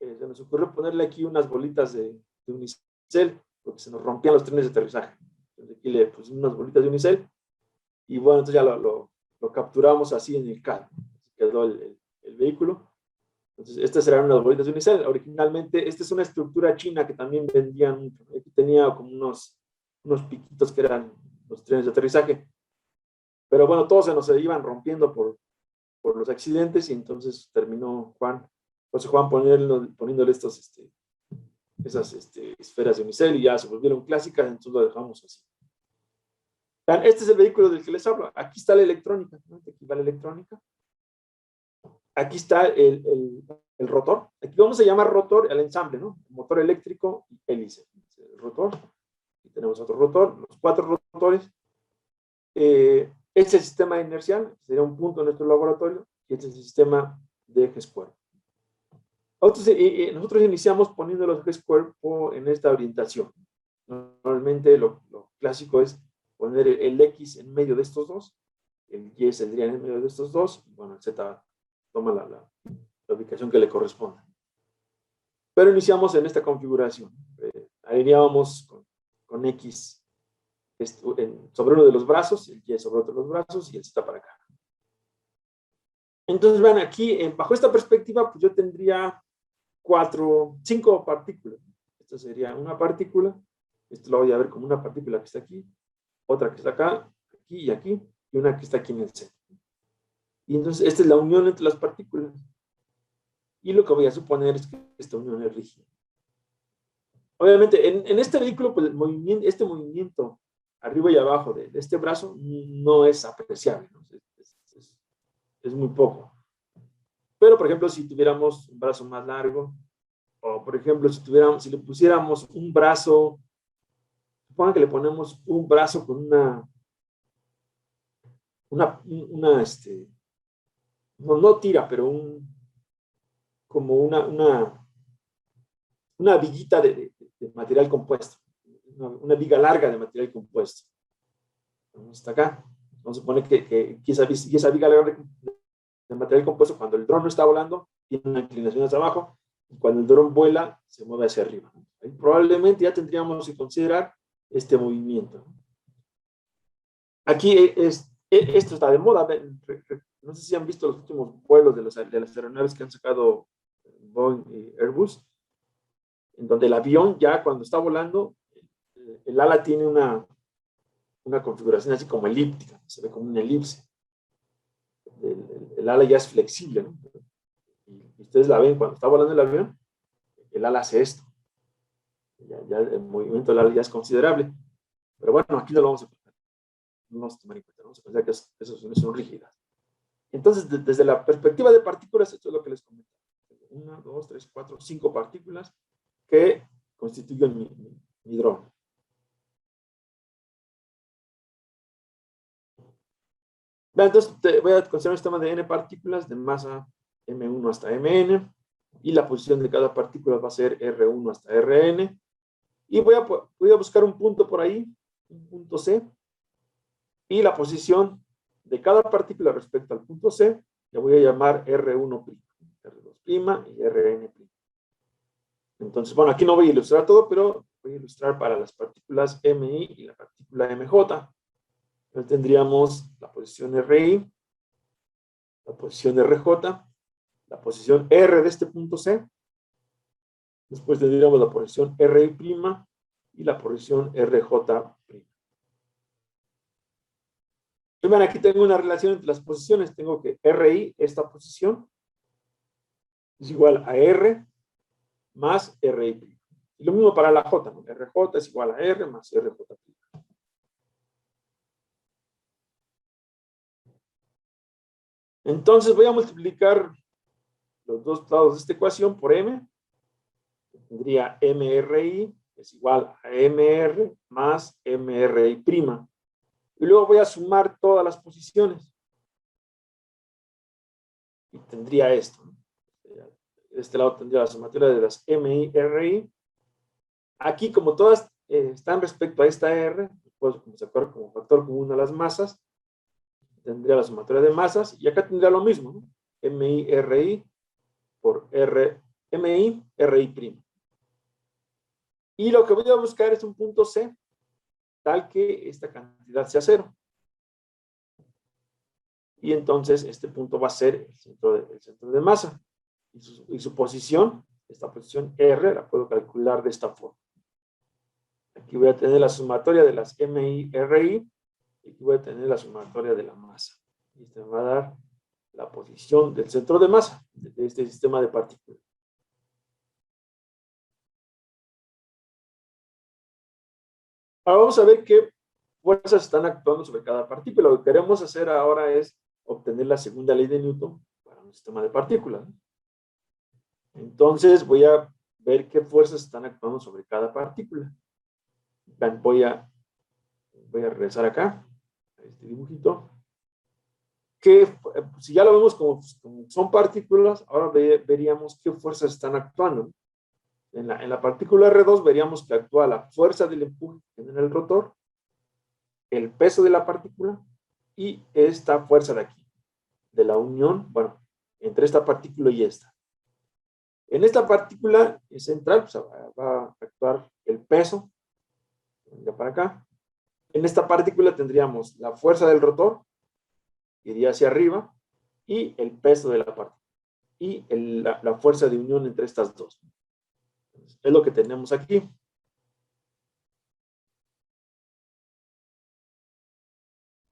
A: se nos ocurrió ponerle aquí unas bolitas de unicel, porque se nos rompían los trenes de aterrizaje. Entonces aquí le pusimos unas bolitas de unicel, y bueno, entonces ya lo capturamos así en el CAD. Quedó el vehículo. Entonces, estas eran unas bolitas de unicel. Originalmente, esta es una estructura china que también vendían, que tenía como unos piquitos que eran los trenes de aterrizaje. Pero bueno, todos se nos iban rompiendo por los accidentes, y entonces terminó José Juan poniéndole esas esferas de unicel, y ya se volvieron clásicas, entonces lo dejamos así. Este es el vehículo del que les hablo. Aquí está la electrónica, ¿no? Aquí va la electrónica. Aquí está el rotor. Aquí vamos a llamar rotor al ensamble, ¿no? Motor eléctrico y hélice. El rotor. Aquí tenemos otro rotor, los 4 rotores. Este es el sistema inercial, sería un punto en nuestro laboratorio, y este es el sistema de ejes cuerpo. Nosotros iniciamos poniendo los ejes cuerpo en esta orientación. Normalmente lo clásico es poner el X en medio de estos dos, el Y saldría en medio de estos dos, y bueno, el Z toma la ubicación que le corresponda. Pero iniciamos en esta configuración. Alineábamos con X sobre uno de los brazos, el Y sobre otro de los brazos, y el Z para acá. Entonces, vean, aquí, bajo esta perspectiva, pues yo tendría 5 partículas. Esta sería una partícula. Esto lo voy a ver como una partícula que está aquí, otra que está acá, aquí y aquí, y una que está aquí en el centro. Y entonces, esta es la unión entre las partículas. Y lo que voy a suponer es que esta unión es rígida. Obviamente, en este vehículo, pues este movimiento arriba y abajo de este brazo no es apreciable, ¿no? Es muy poco. Pero, por ejemplo, si tuviéramos un brazo más largo, o por ejemplo, si le pusiéramos un brazo, supongan que le ponemos un brazo con no tira, pero como una viguita de material compuesto, una viga larga de material compuesto. Hasta acá. Vamos a suponer que esa viga larga de material compuesto, cuando el dron no está volando, tiene una inclinación hacia abajo, y cuando el dron vuela, se mueve hacia arriba. Ahí probablemente ya tendríamos que considerar este movimiento. Aquí esto está de moda. No sé si han visto los últimos vuelos de las aeronaves que han sacado Boeing y Airbus, en donde el avión ya cuando está volando, el ala tiene una configuración así como elíptica, se ve como una elipse. El ala ya es flexible, ¿no? Y ustedes la ven cuando está volando el avión, el ala hace esto. Ya el movimiento del ala ya es considerable. Pero bueno, aquí no lo vamos a pensar. No vamos a tomar en cuenta. Vamos a pensar que esas son rígidas. Entonces, desde la perspectiva de partículas, esto es lo que les comento. 1, 2, 3, 4, 5 partículas que constituyen mi dron. Entonces, voy a considerar un sistema de n partículas de masa m1 hasta mn, y la posición de cada partícula va a ser r1 hasta rn, y voy a buscar un punto por ahí, un punto C, y la posición de cada partícula respecto al punto C, le voy a llamar R1', R2' y Rn'. Entonces, bueno, aquí no voy a ilustrar todo, pero voy a ilustrar para las partículas MI y la partícula MJ. Entonces tendríamos la posición RI, la posición RJ, la posición R de este punto C, después tendríamos la posición RI' y la posición RJ'. Bueno, aquí tengo una relación entre las posiciones. Tengo que RI, esta posición, es igual a R más RI'. Y lo mismo para la J, ¿no? RJ es igual a R más RJ'. Entonces voy a multiplicar los dos lados de esta ecuación por M. Tendría MRI es igual a MR más MRI'. Y luego voy a sumar todas las posiciones. Y tendría esto, ¿no? De este lado tendría la sumatoria de las MI, RI. Aquí, como todas están respecto a esta R, pues sacar como factor común a las masas, tendría la sumatoria de masas, y acá tendría lo mismo, ¿no? MI, RI por MI, RI'. Y lo que voy a buscar es un punto C, tal que esta cantidad sea 0. Y entonces este punto va a ser el centro de masa. Y su posición, esta posición R, la puedo calcular de esta forma. Aquí voy a tener la sumatoria de las MI, RI, y aquí voy a tener la sumatoria de la masa. Y este me va a dar la posición del centro de masa de este sistema de partículas. Ahora vamos a ver qué fuerzas están actuando sobre cada partícula. Lo que queremos hacer ahora es obtener la segunda ley de Newton para un sistema de partículas. Entonces voy a ver qué fuerzas están actuando sobre cada partícula. Voy a regresar acá, a este dibujito. Que si ya lo vemos como son partículas, ahora veríamos qué fuerzas están actuando. En la partícula R2 veríamos que actúa la fuerza del empuje en el rotor, el peso de la partícula y esta fuerza de aquí, de la unión, bueno, entre esta partícula y esta. En esta partícula central pues, va a actuar el peso, venga para acá. En esta partícula tendríamos la fuerza del rotor, que iría hacia arriba, y el peso de la partícula, y la fuerza de unión entre estas dos. Es lo que tenemos aquí.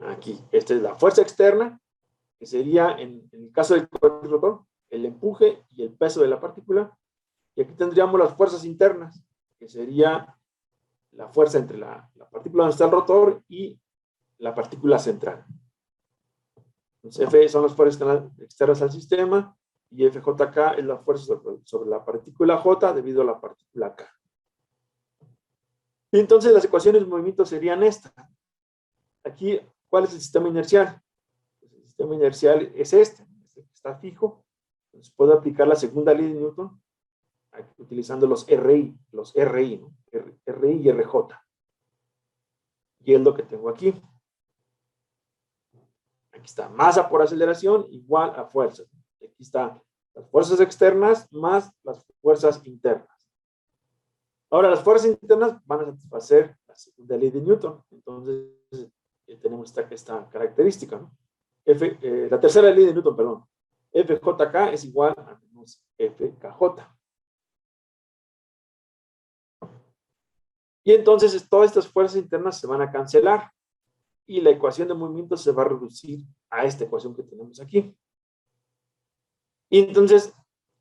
A: Aquí, esta es la fuerza externa, que sería, en el caso del rotor, el empuje y el peso de la partícula. Y aquí tendríamos las fuerzas internas, que sería la fuerza entre la partícula donde está el rotor y la partícula central. Entonces, F son las fuerzas externas al sistema, y FJK es la fuerza sobre la partícula J debido a la partícula K. Y entonces las ecuaciones de movimiento serían estas. Aquí, ¿cuál es el sistema inercial? Pues el sistema inercial es este que está fijo. Entonces puedo aplicar la segunda ley de Newton utilizando los RI, ¿no? RI y RJ. Y es lo que tengo aquí. Aquí está masa por aceleración igual a fuerza. Aquí están las fuerzas externas más las fuerzas internas. Ahora, las fuerzas internas van a satisfacer la segunda ley de Newton. Entonces, tenemos esta característica, ¿no? La tercera ley de Newton, perdón. FJK es igual a menos FKJ. J. Y entonces todas estas fuerzas internas se van a cancelar y la ecuación de movimiento se va a reducir a esta ecuación que tenemos aquí. Y entonces,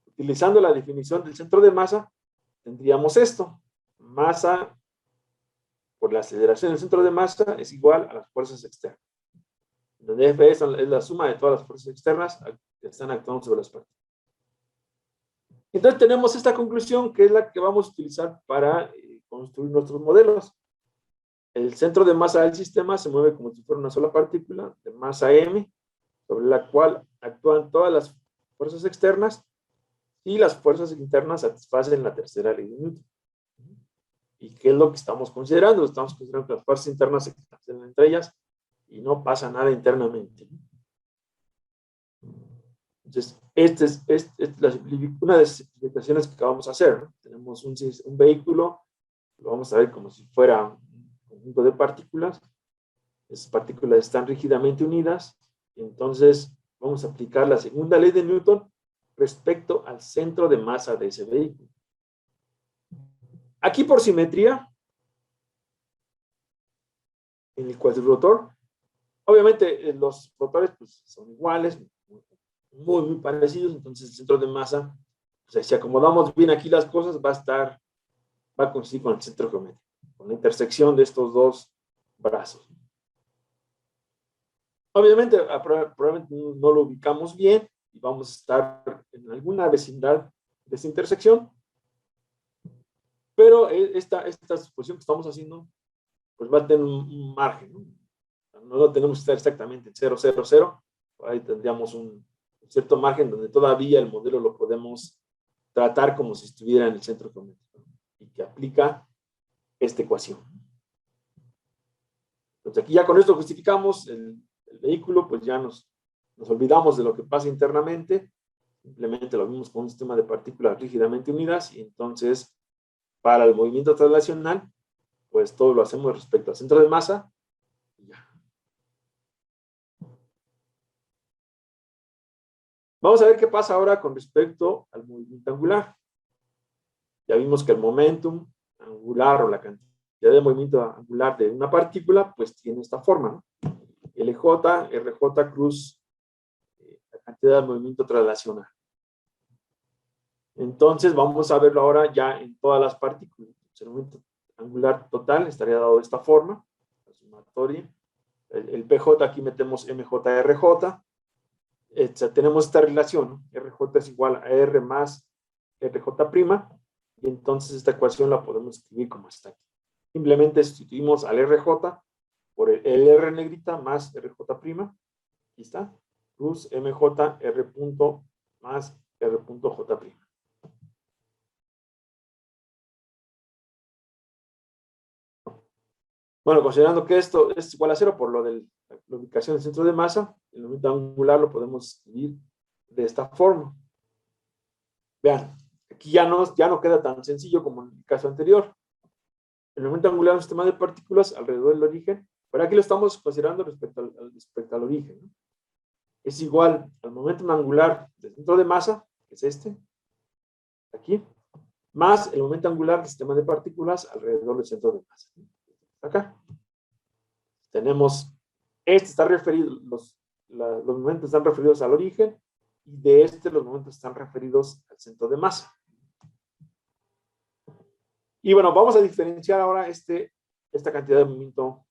A: utilizando la definición del centro de masa, tendríamos esto. Masa por la aceleración del centro de masa es igual a las fuerzas externas, donde F es la suma de todas las fuerzas externas que están actuando sobre las partículas. Entonces tenemos esta conclusión que es la que vamos a utilizar para construir nuestros modelos. El centro de masa del sistema se mueve como si fuera una sola partícula de masa m, sobre la cual actúan todas las fuerzas externas y las fuerzas internas satisfacen la tercera ley de Newton. ¿Y qué es lo que estamos considerando? Estamos considerando que las fuerzas internas se cancelan entre ellas y no pasa nada internamente. Entonces, esta es una de las simplificaciones que vamos a hacer, ¿no? Tenemos un vehículo, lo vamos a ver como si fuera un conjunto de partículas. Esas partículas están rígidamente unidas, y entonces vamos a aplicar la segunda ley de Newton respecto al centro de masa de ese vehículo. Aquí por simetría, en el cuadrirotor, obviamente los rotores pues, son iguales, muy parecidos, entonces el centro de masa, pues, si acomodamos bien aquí las cosas, va a coincidir con el centro geométrico, con la intersección de estos dos brazos. Obviamente, probablemente no lo ubicamos bien y vamos a estar en alguna vecindad de esta intersección, pero esta suposición que estamos haciendo pues va a tener un margen, no lo tenemos que estar exactamente en 0, 0, 0, ahí tendríamos un cierto margen donde todavía el modelo lo podemos tratar como si estuviera en el centro geométrico y que aplica esta ecuación. Entonces aquí ya con esto justificamos el vehículo, pues ya nos olvidamos de lo que pasa internamente, simplemente lo vimos con un sistema de partículas rígidamente unidas y entonces para el movimiento traslacional, pues todo lo hacemos respecto al centro de masa y ya. Vamos a ver qué pasa ahora con respecto al movimiento angular. Ya vimos que el momentum angular o la cantidad de movimiento angular de una partícula, pues tiene esta forma, ¿no? LJ, RJ cruz, la cantidad de movimiento traslacional. Entonces vamos a verlo ahora ya en todas las partículas. El momento angular total estaría dado de esta forma, la sumatoria. El PJ aquí metemos MJ, RJ. Tenemos esta relación, ¿no? RJ es igual a R más RJ', y entonces esta ecuación la podemos escribir como está aquí. Simplemente sustituimos al RJ por el R negrita más RJ', aquí está, plus MJ R punto más R punto J'. Bueno, considerando que esto es igual a 0 por lo de la ubicación del centro de masa, el momento angular lo podemos escribir de esta forma. Vean, aquí ya no queda tan sencillo como en el caso anterior. El momento angular de un sistema de partículas alrededor del origen, pero aquí lo estamos considerando respecto al origen, ¿no? Es igual al momento angular del centro de masa, que es este, aquí, más el momento angular del sistema de partículas alrededor del centro de masa. Acá. Tenemos, este está referido, los momentos están referidos al origen, y de los momentos están referidos al centro de masa. Y bueno, vamos a diferenciar ahora esta cantidad de movimiento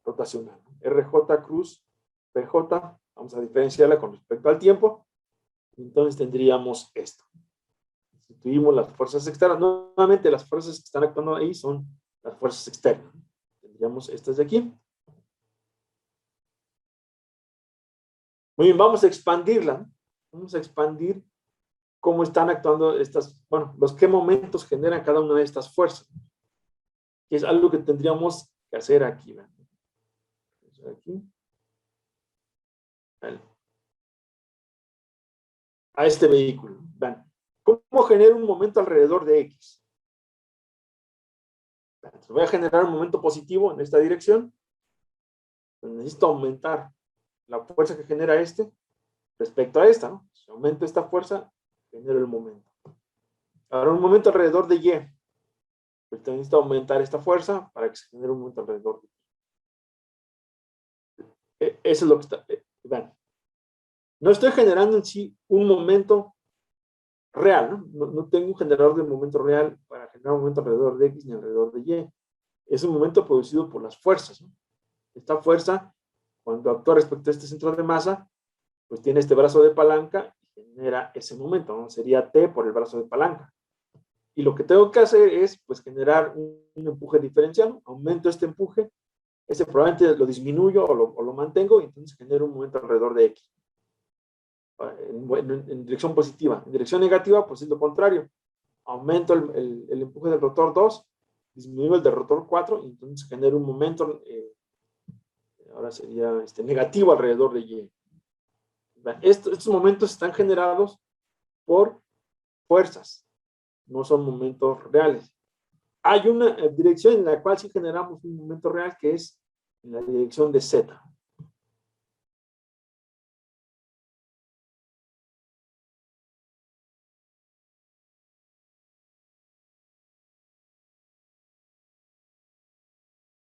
A: rotacional. RJ cruz PJ, vamos a diferenciarla con respecto al tiempo. Entonces tendríamos esto. Sustituimos las fuerzas externas. Nuevamente las fuerzas que están actuando ahí son las fuerzas externas. Tendríamos estas de aquí. Muy bien, vamos a expandirla. Vamos a expandir cómo están actuando qué momentos generan cada una de estas fuerzas. Que es algo que tendríamos que hacer aquí. ¿Ven? Aquí. A este vehículo. ¿Ven? ¿Cómo genera un momento alrededor de X? Entonces voy a generar un momento positivo en esta dirección. Necesito aumentar la fuerza que genera respecto a esta, ¿no? Si aumento esta fuerza, genero el momento. Ahora un momento alrededor de Y. Pues necesito aumentar esta fuerza para que se genere un momento alrededor de Y. Eso es lo que está. Vean. No estoy generando en sí un momento real, ¿no? No tengo un generador de momento real para generar un momento alrededor de X ni alrededor de Y. Es un momento producido por las fuerzas, ¿no? Esta fuerza, cuando actúa respecto a este centro de masa, pues tiene este brazo de palanca y genera ese momento, ¿no? Sería T por el brazo de palanca. Y lo que tengo que hacer es, pues, generar un empuje diferencial, ¿no? Aumento este empuje, ese probablemente lo disminuyo o lo mantengo, y entonces genero un momento alrededor de X. En dirección positiva. En dirección negativa, pues es lo contrario. Aumento el empuje del rotor 2, disminuyo el del rotor 4, y entonces genero un momento, ahora sería negativo alrededor de Y. Estos momentos están generados por fuerzas, no son momentos reales. Hay una dirección en la cual sí generamos un momento real, que es en la dirección de Z.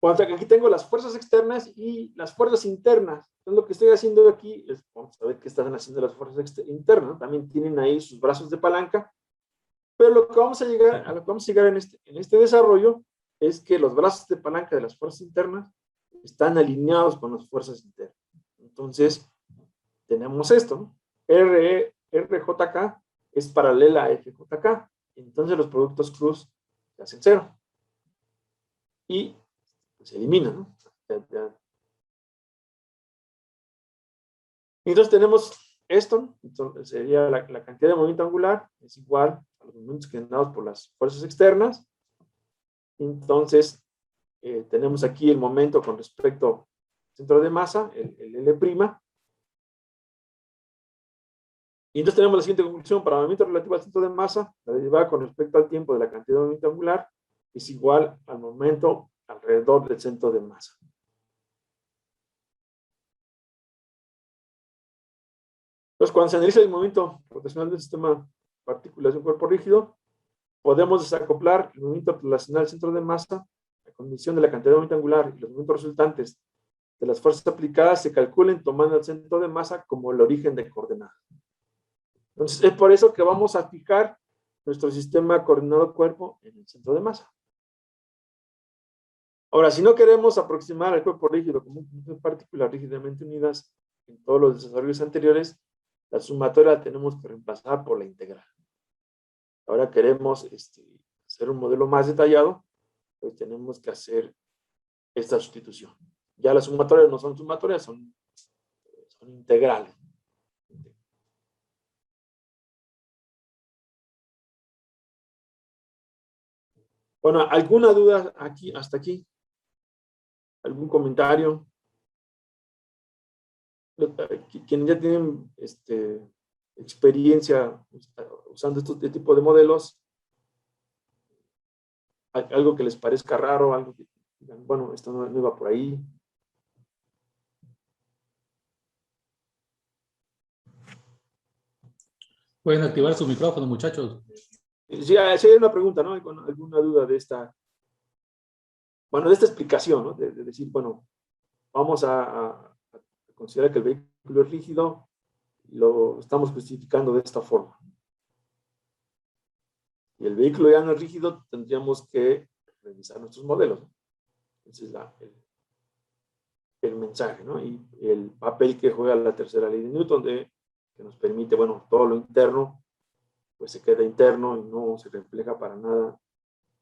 A: Bueno, aquí tengo las fuerzas externas y las fuerzas internas. Entonces, lo que estoy haciendo aquí es, vamos a ver qué están haciendo las fuerzas internas. También tienen ahí sus brazos de palanca. Pero lo que vamos a llegar, a lo que vamos a llegar en este desarrollo es que los brazos de palanca de las fuerzas internas están alineados con las fuerzas internas. Entonces, tenemos esto, ¿no? RJK es paralela a FJK. Entonces, los productos cruz se hacen cero. Y se eliminan, ¿no? Entonces tenemos esto, entonces sería la cantidad de movimiento angular, es igual a los movimientos generados por las fuerzas externas. Entonces, tenemos aquí el momento con respecto al centro de masa, el L'. Y entonces tenemos la siguiente conclusión: para el movimiento relativo al centro de masa, la derivada con respecto al tiempo de la cantidad de movimiento angular es igual al momento alrededor del centro de masa. Entonces, cuando se analiza el movimiento rotacional del sistema partículas de un cuerpo rígido, podemos desacoplar el movimiento relacional al centro de masa, la condición de la cantidad de movimiento angular y los movimientos resultantes de las fuerzas aplicadas se calculen tomando el centro de masa como el origen de coordenadas. Entonces, es por eso que vamos a fijar nuestro sistema coordinado cuerpo en el centro de masa. Ahora, si no queremos aproximar al cuerpo rígido como un conjunto de partículas rígidamente unidas en todos los desarrollos anteriores, la sumatoria la tenemos que reemplazar por la integral. Ahora queremos hacer un modelo más detallado, pues tenemos que hacer esta sustitución. Ya las sumatorias no son sumatorias, son integrales. Bueno, ¿alguna duda aquí, hasta aquí? ¿Algún comentario? Quienes ya tienen experiencia usando este tipo de modelos, algo que les parezca raro, algo que digan, bueno, esto no iba por ahí.
B: Pueden activar su micrófono, muchachos.
A: Si hay una pregunta, ¿no? ¿Alguna duda de esta explicación, ¿no? De decir, bueno, vamos a considerar que el vehículo es rígido, lo estamos justificando de esta forma. Y el vehículo ya no es rígido, tendríamos que revisar nuestros modelos, ¿no? Ese es el mensaje, ¿no? Y el papel que juega la tercera ley de Newton, que nos permite, bueno, todo lo interno, pues se queda interno y no se refleja para nada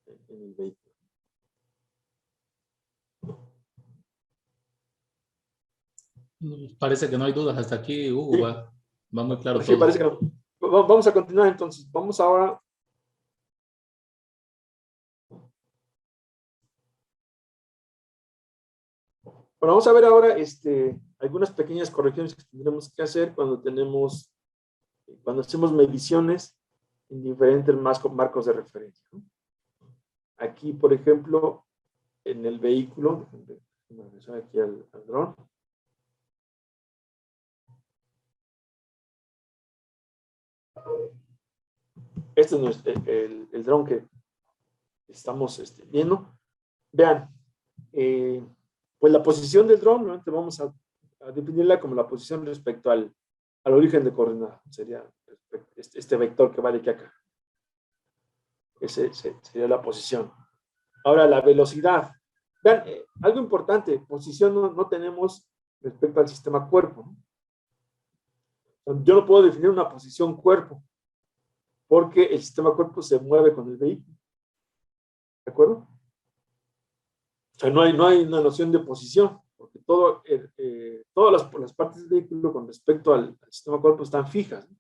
A: en el vehículo.
B: Parece que no hay dudas hasta aquí, Hugo.
A: Sí,
B: Va muy claro
A: sí,
B: todo.
A: parece que no. Vamos a continuar entonces. Vamos ahora. Bueno, vamos a ver ahora algunas pequeñas correcciones que tendremos que hacer cuando hacemos mediciones en diferentes marcos de referencia, ¿no? Aquí, por ejemplo, en el vehículo, déjenme regresar aquí al dron. este es el dron que estamos viendo. Vean, pues la posición del dron, ¿no? Vamos a definirla como la posición respecto al origen de coordenada. Sería este vector que va de aquí a acá. Ese sería la posición. Ahora, la velocidad. Vean, algo importante, posición no tenemos respecto al sistema cuerpo, ¿no? Yo no puedo definir una posición cuerpo, porque el sistema cuerpo se mueve con el vehículo. ¿De acuerdo? O sea, no hay una noción de posición, porque todas las partes del vehículo con respecto al sistema cuerpo están fijas, ¿no?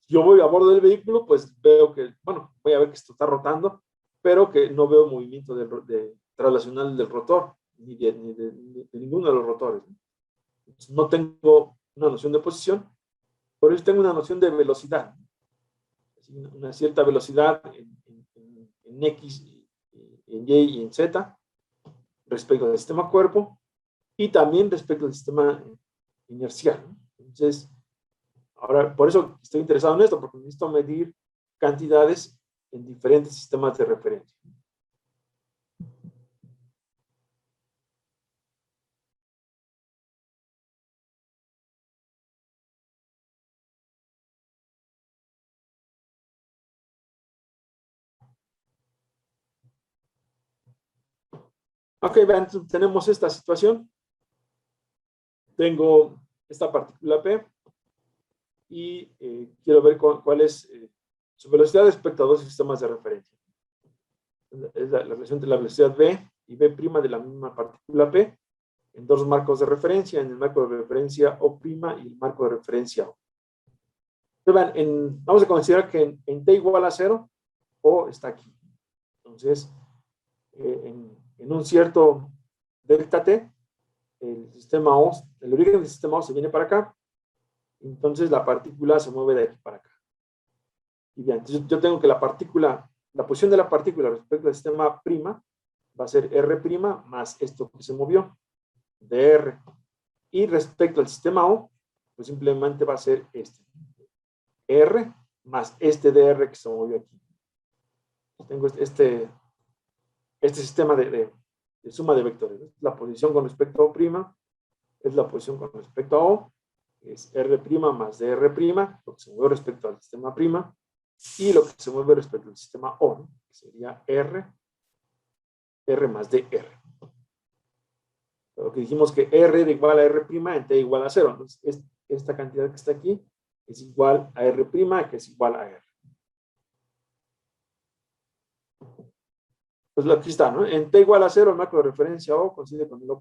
A: Yo voy a bordo del vehículo, pues veo que, bueno, voy a ver que esto está rotando, pero que no veo movimiento traslacional del rotor, ni de ninguno de los rotores, ¿no? Entonces, no tengo una noción de posición, por eso tengo una noción de velocidad, ¿no? Una cierta velocidad en X, en Y y en Z, respecto al sistema cuerpo, y también respecto al sistema inercial, ¿no? Entonces, ahora, por eso estoy interesado en esto, porque necesito medir cantidades en diferentes sistemas de referencia. Ok, vean, tenemos esta situación. Tengo esta partícula P y quiero ver cuál es su velocidad respecto a dos sistemas de referencia. Es la relación entre la velocidad V y V' de la misma partícula P en dos marcos de referencia, en el marco de referencia O' y el marco de referencia O. Vean, vamos a considerar que en T igual a 0, O está aquí. Entonces, en un cierto delta T, el sistema O, el origen del sistema O se viene para acá, entonces la partícula se mueve de aquí para acá. Y bien, entonces yo tengo que la posición de la partícula respecto al sistema prima va a ser R' más esto que se movió, dr. Y respecto al sistema O, pues simplemente va a ser R más dr que se movió aquí. Tengo este sistema de suma de vectores, ¿no? La posición con respecto a O', es la posición con respecto a O, es R' más dr', lo que se mueve respecto al sistema prima, y lo que se mueve respecto al sistema O, ¿no? Que sería R más dr. Lo que dijimos que R era igual a R' en T igual a 0. Entonces, esta cantidad que está aquí es igual a R', que es igual a R. Pues aquí está, ¿no? En T igual a 0, el marco de referencia O coincide con el O'.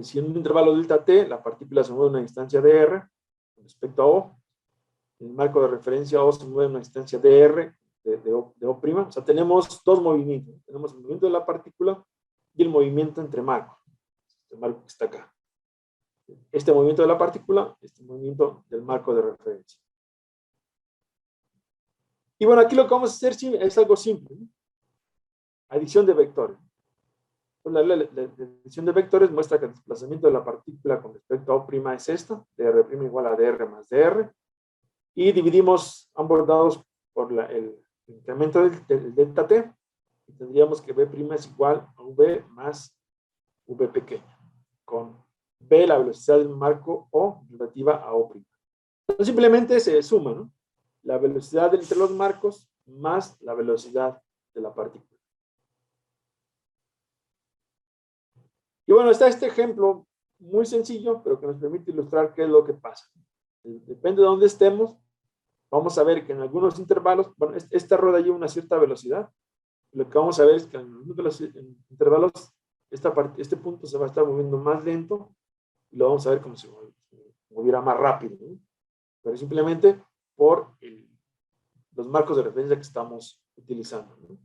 A: Si en un intervalo delta T, la partícula se mueve en una distancia dr con respecto a O, en el marco de referencia O se mueve en una distancia dr de O'. O sea, tenemos dos movimientos. Tenemos el movimiento de la partícula y el movimiento entre marcos. Este marco que está acá. Este movimiento de la partícula, este movimiento del marco de referencia. Y bueno, aquí lo que vamos a hacer es algo simple, ¿no? Adición de vectores. La adición de vectores muestra que el desplazamiento de la partícula con respecto a O' es esta, dr' igual a dr más dr, y dividimos ambos dados por el incremento del delta T, y tendríamos que V' es igual a V más V pequeña, con V la velocidad del marco O relativa a O'. Entonces simplemente se suma, ¿no? La velocidad entre los marcos más la velocidad de la partícula. Y bueno, está este ejemplo muy sencillo, pero que nos permite ilustrar qué es lo que pasa. Depende de dónde estemos, vamos a ver que en algunos intervalos, bueno, esta rueda lleva una cierta velocidad. Lo que vamos a ver es que en algunos intervalos, este punto se va a estar moviendo más lento y lo vamos a ver como si moviera más rápido, ¿no? Pero simplemente por los marcos de referencia que estamos utilizando, ¿no?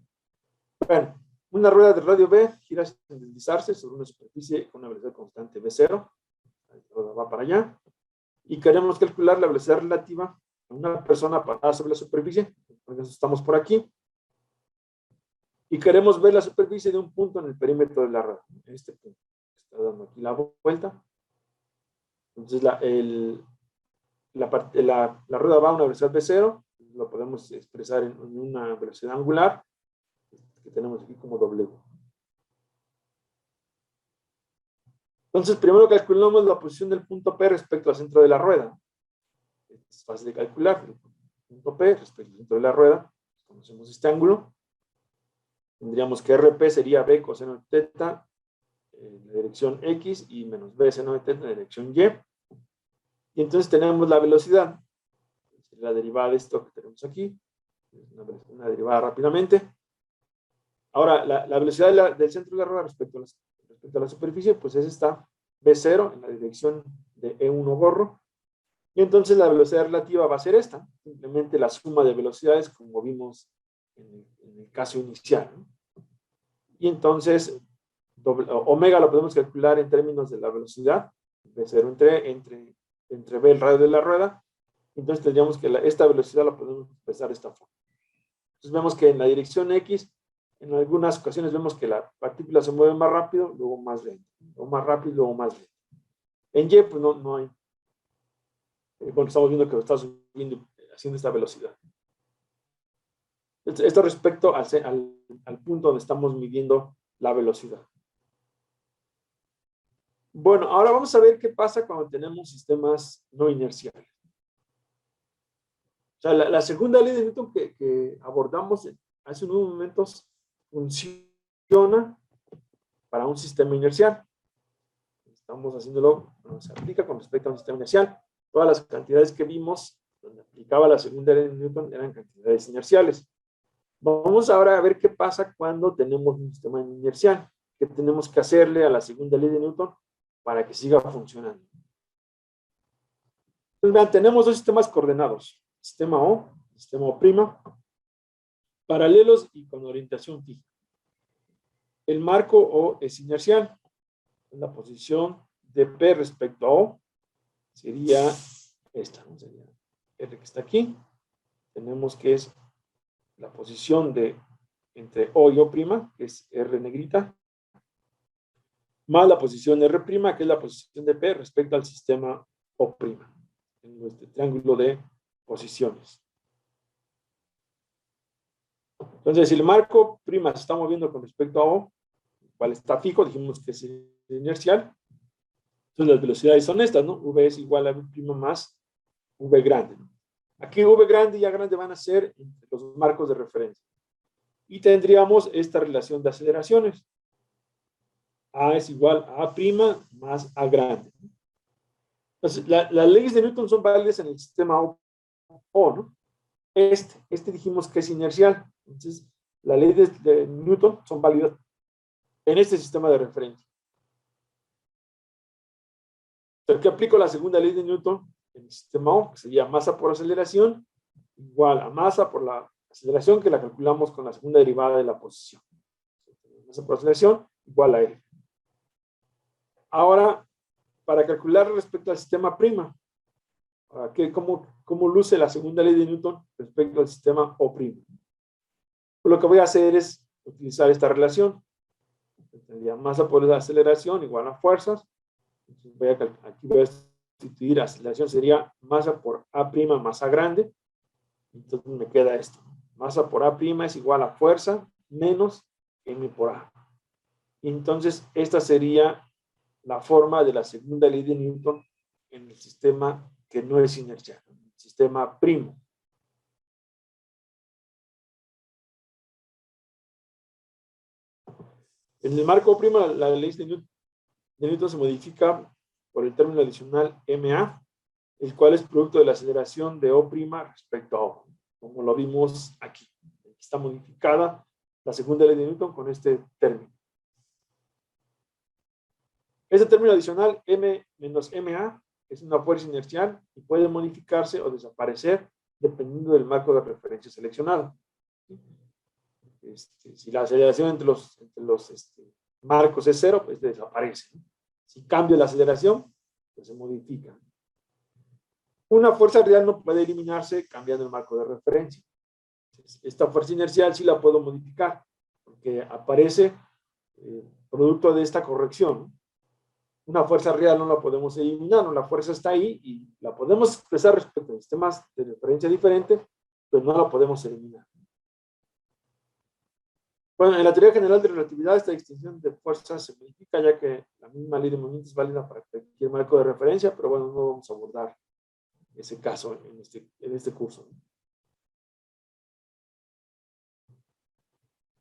A: Bueno, una rueda de radio B gira sin deslizarse sobre una superficie con una velocidad constante V0. La rueda va para allá. Y queremos calcular la velocidad relativa a una persona parada sobre la superficie. Por eso estamos por aquí. Y queremos ver la superficie de un punto en el perímetro de la rueda. En este punto. Está dando aquí la vuelta. Entonces, la rueda va a una velocidad V0, lo podemos expresar en una velocidad angular, que tenemos aquí como W. Entonces, primero calculamos la posición del punto P respecto al centro de la rueda. Es fácil de calcular. El punto P respecto al centro de la rueda. Conocemos este ángulo. Tendríamos que RP sería B coseno de teta en la dirección X y menos B seno de teta en la dirección Y. Y entonces tenemos la velocidad. La derivada de esto que tenemos aquí. Una derivada rápidamente. Ahora, la velocidad del centro de la rueda respecto a la superficie, pues es esta V0 en la dirección de E1 gorro. Y entonces la velocidad relativa va a ser esta. Simplemente la suma de velocidades como vimos en el caso inicial, ¿no? Y entonces, omega lo podemos calcular en términos de la velocidad, V0 entre B el radio de la rueda. Entonces tendríamos que esta velocidad la podemos expresar de esta forma. Entonces vemos que en la dirección X, en algunas ocasiones vemos que la partícula se mueve más rápido, luego más lento. O más rápido, luego más lento. En Y, pues no hay. Bueno, estamos viendo que lo está subiendo, haciendo esta velocidad. Esto respecto al punto donde estamos midiendo la velocidad. Bueno, ahora vamos a ver qué pasa cuando tenemos sistemas no inerciales. O sea, la segunda ley de Newton que abordamos hace unos momentos funciona para un sistema inercial. Estamos haciéndolo, bueno, se aplica con respecto a un sistema inercial. Todas las cantidades que vimos donde aplicaba la segunda ley de Newton eran cantidades inerciales. Vamos ahora a ver qué pasa cuando tenemos un sistema inercial. ¿Qué tenemos que hacerle a la segunda ley de Newton para que siga funcionando? Entonces, vean, tenemos dos sistemas coordenados. Sistema O, sistema O', paralelos y con orientación fija. El marco O es inercial. La posición de P respecto a O sería esta, ¿no? Sería R que está aquí. Tenemos que es la posición entre O y O', que es R negrita, más la posición R', que es la posición de P respecto al sistema O'. Tengo este triángulo de posiciones. Entonces, si el marco prima se está moviendo con respecto a O, cual está fijo, dijimos que es inercial, entonces las velocidades son estas, ¿no? V es igual a V' más V grande, ¿no? Aquí V grande y A grande van a ser entre los marcos de referencia. Y tendríamos esta relación de aceleraciones. A es igual a A' más A grande. Entonces, las leyes de Newton son válidas en el sistema O, ¿no? Este dijimos que es inercial. Entonces, las leyes de Newton son válidas en este sistema de referencia. Entonces, ¿qué aplico la segunda ley de Newton en el sistema O? Que sería masa por aceleración igual a masa por la aceleración, que la calculamos con la segunda derivada de la posición. Masa por aceleración igual a L. Ahora, para calcular respecto al sistema prima, ¿cómo luce la segunda ley de Newton respecto al sistema O'? Pues lo que voy a hacer es utilizar esta relación. Tendría masa por aceleración igual a fuerzas. Entonces aquí voy a sustituir aceleración, sería masa por A' más A grande. Entonces me queda esto. Masa por A' es igual a fuerza menos M por A. Y entonces esta sería la forma de la segunda ley de Newton en el sistema que no es inercial, el sistema primo. En el marco primo, la ley de Newton se modifica por el término adicional MA, el cual es producto de la aceleración de O' respecto a O, como lo vimos aquí. Aquí está modificada la segunda ley de Newton con este término. Este término adicional, M menos MA, es una fuerza inercial y puede modificarse o desaparecer dependiendo del marco de referencia seleccionado. Si la aceleración entre los marcos es cero, pues desaparece. Si cambio la aceleración, pues se modifica. Una fuerza real no puede eliminarse cambiando el marco de referencia. Esta fuerza inercial sí la puedo modificar, porque aparece producto de esta corrección. Una fuerza real no la podemos eliminar, no, la fuerza está ahí y la podemos expresar respecto a sistemas de referencia diferente, pero no la podemos eliminar. Bueno, en la teoría general de relatividad, esta distinción de fuerzas se modifica, ya que la misma ley de movimiento es válida para cualquier marco de referencia, pero bueno, no vamos a abordar ese caso en este curso.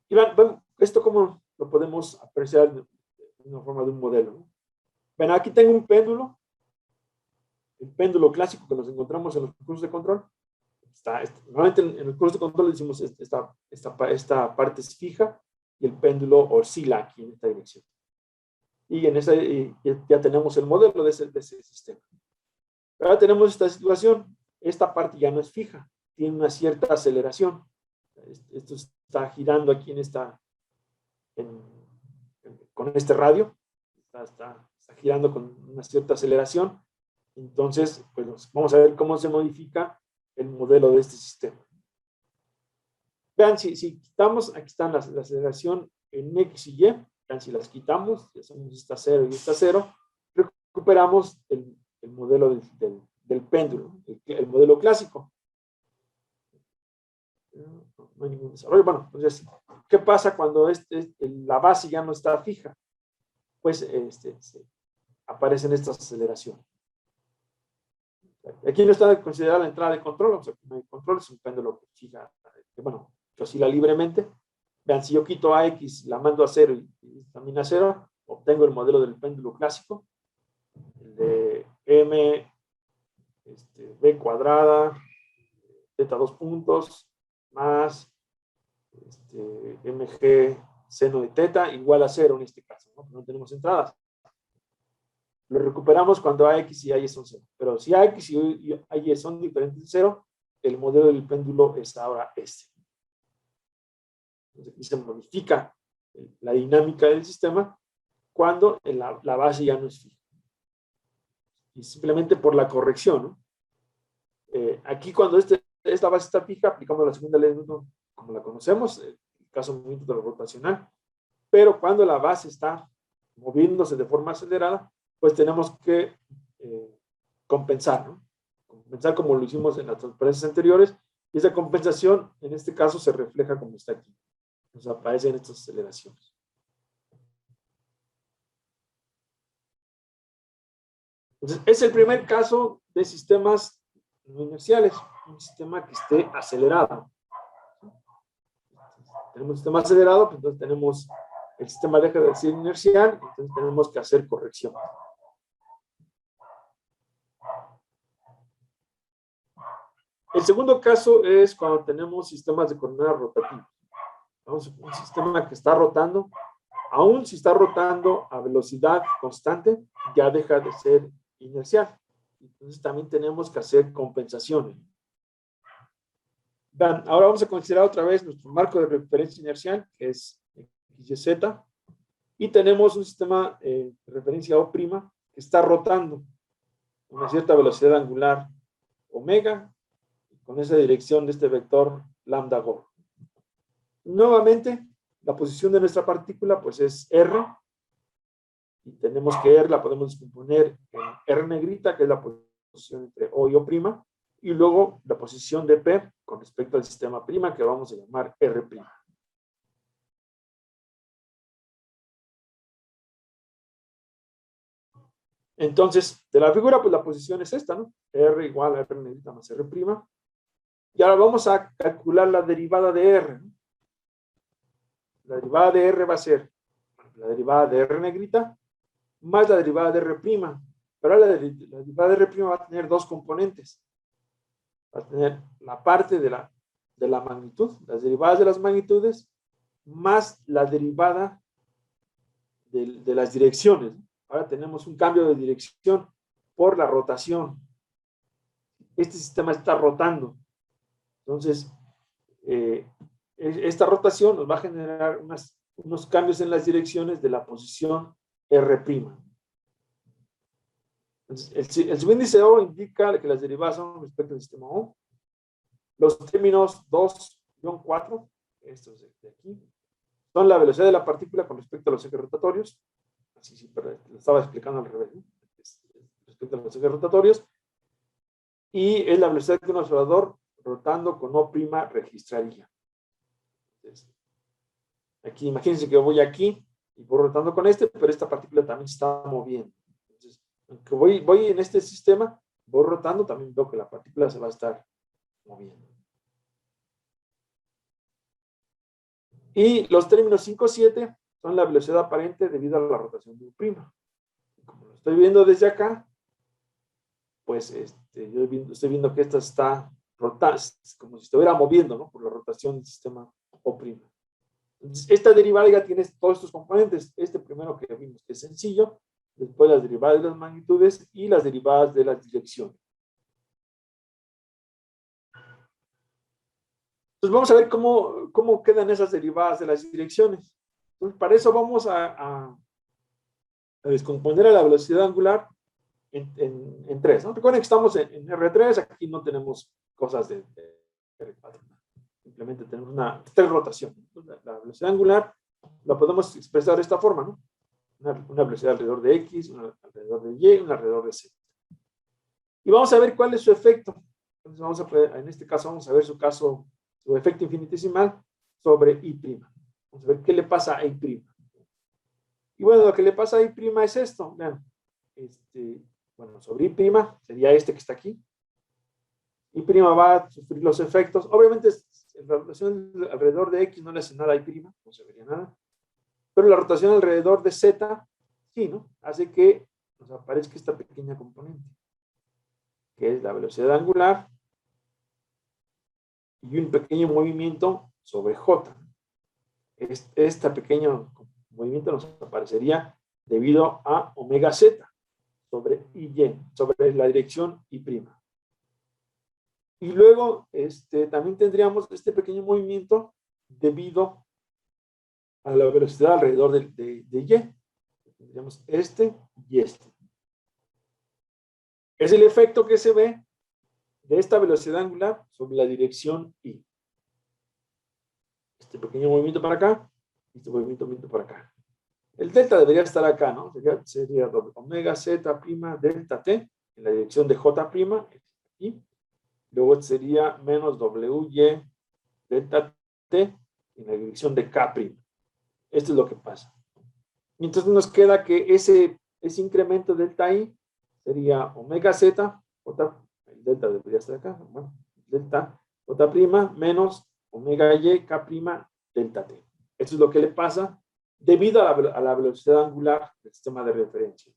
A: Y bueno, esto cómo lo podemos apreciar de una forma de un modelo, ¿no? Ven, aquí tengo un péndulo, el péndulo clásico que nos encontramos en los cursos de control. Normalmente en el curso de control decimos esta parte es fija y el péndulo oscila aquí en esta dirección. Y ya tenemos el modelo de ese sistema. Ahora tenemos esta situación, esta parte ya no es fija, tiene una cierta aceleración. Esto está girando aquí con este radio, está girando con una cierta aceleración. Entonces, pues vamos a ver cómo se modifica el modelo de este sistema. Vean, si quitamos, aquí está la aceleración en X y Y, vean, si las quitamos, ya somos esta 0 y esta 0, recuperamos el modelo del péndulo, el modelo clásico. No hay ningún desarrollo. Bueno, entonces, ¿qué pasa cuando la base ya no está fija? Pues aparecen estas aceleraciones. Aquí no está considerada la entrada de control, o sea, el control es un péndulo que fija, bueno, que oscila libremente. Vean, si yo quito a X, la mando a 0 y también a 0, obtengo el modelo del péndulo clásico, el de M, B cuadrada, θ 2 puntos, más mg seno de θ igual a 0 en este caso, ¿no? No tenemos entradas. Lo recuperamos cuando AX y AY son 0. Pero si AX y AY son diferentes de 0, el modelo del péndulo es ahora este. Entonces aquí se modifica la dinámica del sistema cuando la base ya no es fija. Y simplemente por la corrección, ¿no? Aquí cuando esta base está fija, aplicamos la segunda ley de Newton como la conocemos, el caso de movimiento de lo rotacional. Pero cuando la base está moviéndose de forma acelerada, pues tenemos que compensar, ¿no? Compensar como lo hicimos en las transparencias anteriores, y esa compensación en este caso se refleja como está aquí. Nos aparecen estas aceleraciones. Entonces, es el primer caso de sistemas no inerciales, un sistema que esté acelerado. Tenemos un sistema acelerado, pues entonces tenemos, el sistema deja de ser inercial, entonces tenemos que hacer corrección. El segundo caso es cuando tenemos sistemas de coordenadas rotativas. Vamos a un sistema que está rotando, aún si está rotando a velocidad constante, ya deja de ser inercial. Entonces también tenemos que hacer compensaciones. Vean, ahora vamos a considerar otra vez nuestro marco de referencia inercial, que es XYZ, y tenemos un sistema de referencia O' que está rotando a una cierta velocidad angular omega, con esa dirección de este vector lambda GOR. Nuevamente, la posición de nuestra partícula pues es R, y tenemos que R la podemos descomponer en R negrita, que es la posición entre O y O', y luego la posición de P con respecto al sistema prima, que vamos a llamar R'. Entonces, de la figura, pues la posición es esta, ¿no? R igual a R negrita más R'. Y ahora vamos a calcular la derivada de R, ¿no? La derivada de R va a ser la derivada de R negrita más la derivada de R'. Pero la derivada de R' va a tener dos componentes. Va a tener la parte de la magnitud, las derivadas de las magnitudes, más la derivada de las direcciones. Ahora tenemos un cambio de dirección por la rotación. Este sistema está rotando. Entonces, esta rotación nos va a generar unos cambios en las direcciones de la posición R'. Entonces, el subíndice O indica que las derivadas son respecto al sistema O. Los términos 2-4, estos de aquí, son la velocidad de la partícula con respecto a los ejes rotatorios. Así, sí, pero lo estaba explicando al revés, ¿no? Respecto a los ejes rotatorios. Y es la velocidad que un observador rotando con O' registraría. Entonces, aquí, imagínense que voy aquí y voy rotando con pero esta partícula también se está moviendo. Entonces, aunque voy en este sistema, voy rotando, también veo que la partícula se va a estar moviendo. Y los términos 5, 7 son la velocidad aparente debido a la rotación de U'. Como lo estoy viendo desde acá, pues yo estoy viendo que esta está rotando, como si estuviera moviendo, ¿no? Por la rotación del sistema O'. Entonces, esta derivada ya tiene todos estos componentes. Este primero que vimos que es sencillo, después las derivadas de las magnitudes y las derivadas de las direcciones. Entonces vamos a ver cómo quedan esas derivadas de las direcciones. Entonces, para eso vamos a descomponer a la velocidad angular en 3, ¿no? Recuerden que estamos en R3, aquí no tenemos cosas de R4. Simplemente tenemos una 3 rotación. Entonces, la velocidad angular la podemos expresar de esta forma, ¿no? Una velocidad alrededor de X, una alrededor de Y, una alrededor de Z. Y vamos a ver cuál es su efecto. Entonces en este caso vamos a ver su efecto infinitesimal sobre I'. Vamos a ver qué le pasa a I'. Y bueno, lo que le pasa a I' es esto. Vean, bueno, sobre I' sería este que está aquí. I' va a sufrir los efectos. Obviamente, la rotación alrededor de X no le hace nada a I', no se vería nada. Pero la rotación alrededor de Z, sí, ¿no? Hace que nos aparezca esta pequeña componente, que es la velocidad angular y un pequeño movimiento sobre J. Este pequeño movimiento nos aparecería debido a omega Z sobre Y, sobre la dirección I'. Y luego también tendríamos este pequeño movimiento debido a la velocidad alrededor de Y. Tendríamos este y este. Es el efecto que se ve de esta velocidad angular sobre la dirección I. Este pequeño movimiento para acá, este movimiento para acá. El delta debería estar acá, ¿no? Sería omega Z' delta T en la dirección de J', aquí. Luego sería menos WY delta T en la dirección de K'. Esto es lo que pasa. Y entonces nos queda que ese incremento delta I sería omega Z, el delta debería estar acá, bueno, delta J' menos omega Y K' delta T. Esto es lo que le pasa debido a la velocidad angular del sistema de referencia.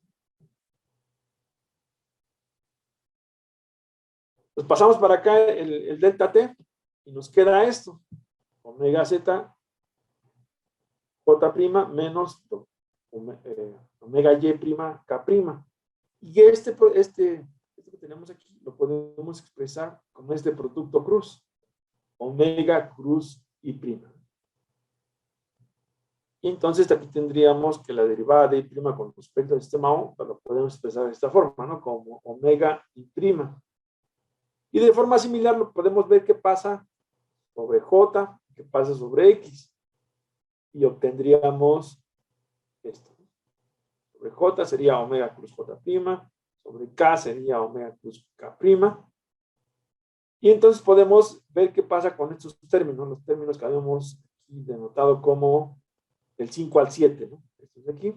A: Pues pasamos para acá el delta T y nos queda esto, omega Z J' menos omega Y' K'. Y este que tenemos aquí lo podemos expresar como este producto cruz, omega cruz I'. Y entonces aquí tendríamos que la derivada de I' con respecto al sistema O, lo podemos expresar de esta forma, ¿no? Como omega I'. Y de forma similar lo podemos ver que pasa sobre J, que pasa sobre X. Y obtendríamos esto. Sobre J sería omega cruz J', sobre K sería omega cruz K'. Y entonces podemos ver qué pasa con estos términos, los términos que habíamos aquí denotado como del 5 al 7, ¿no? Estos de aquí.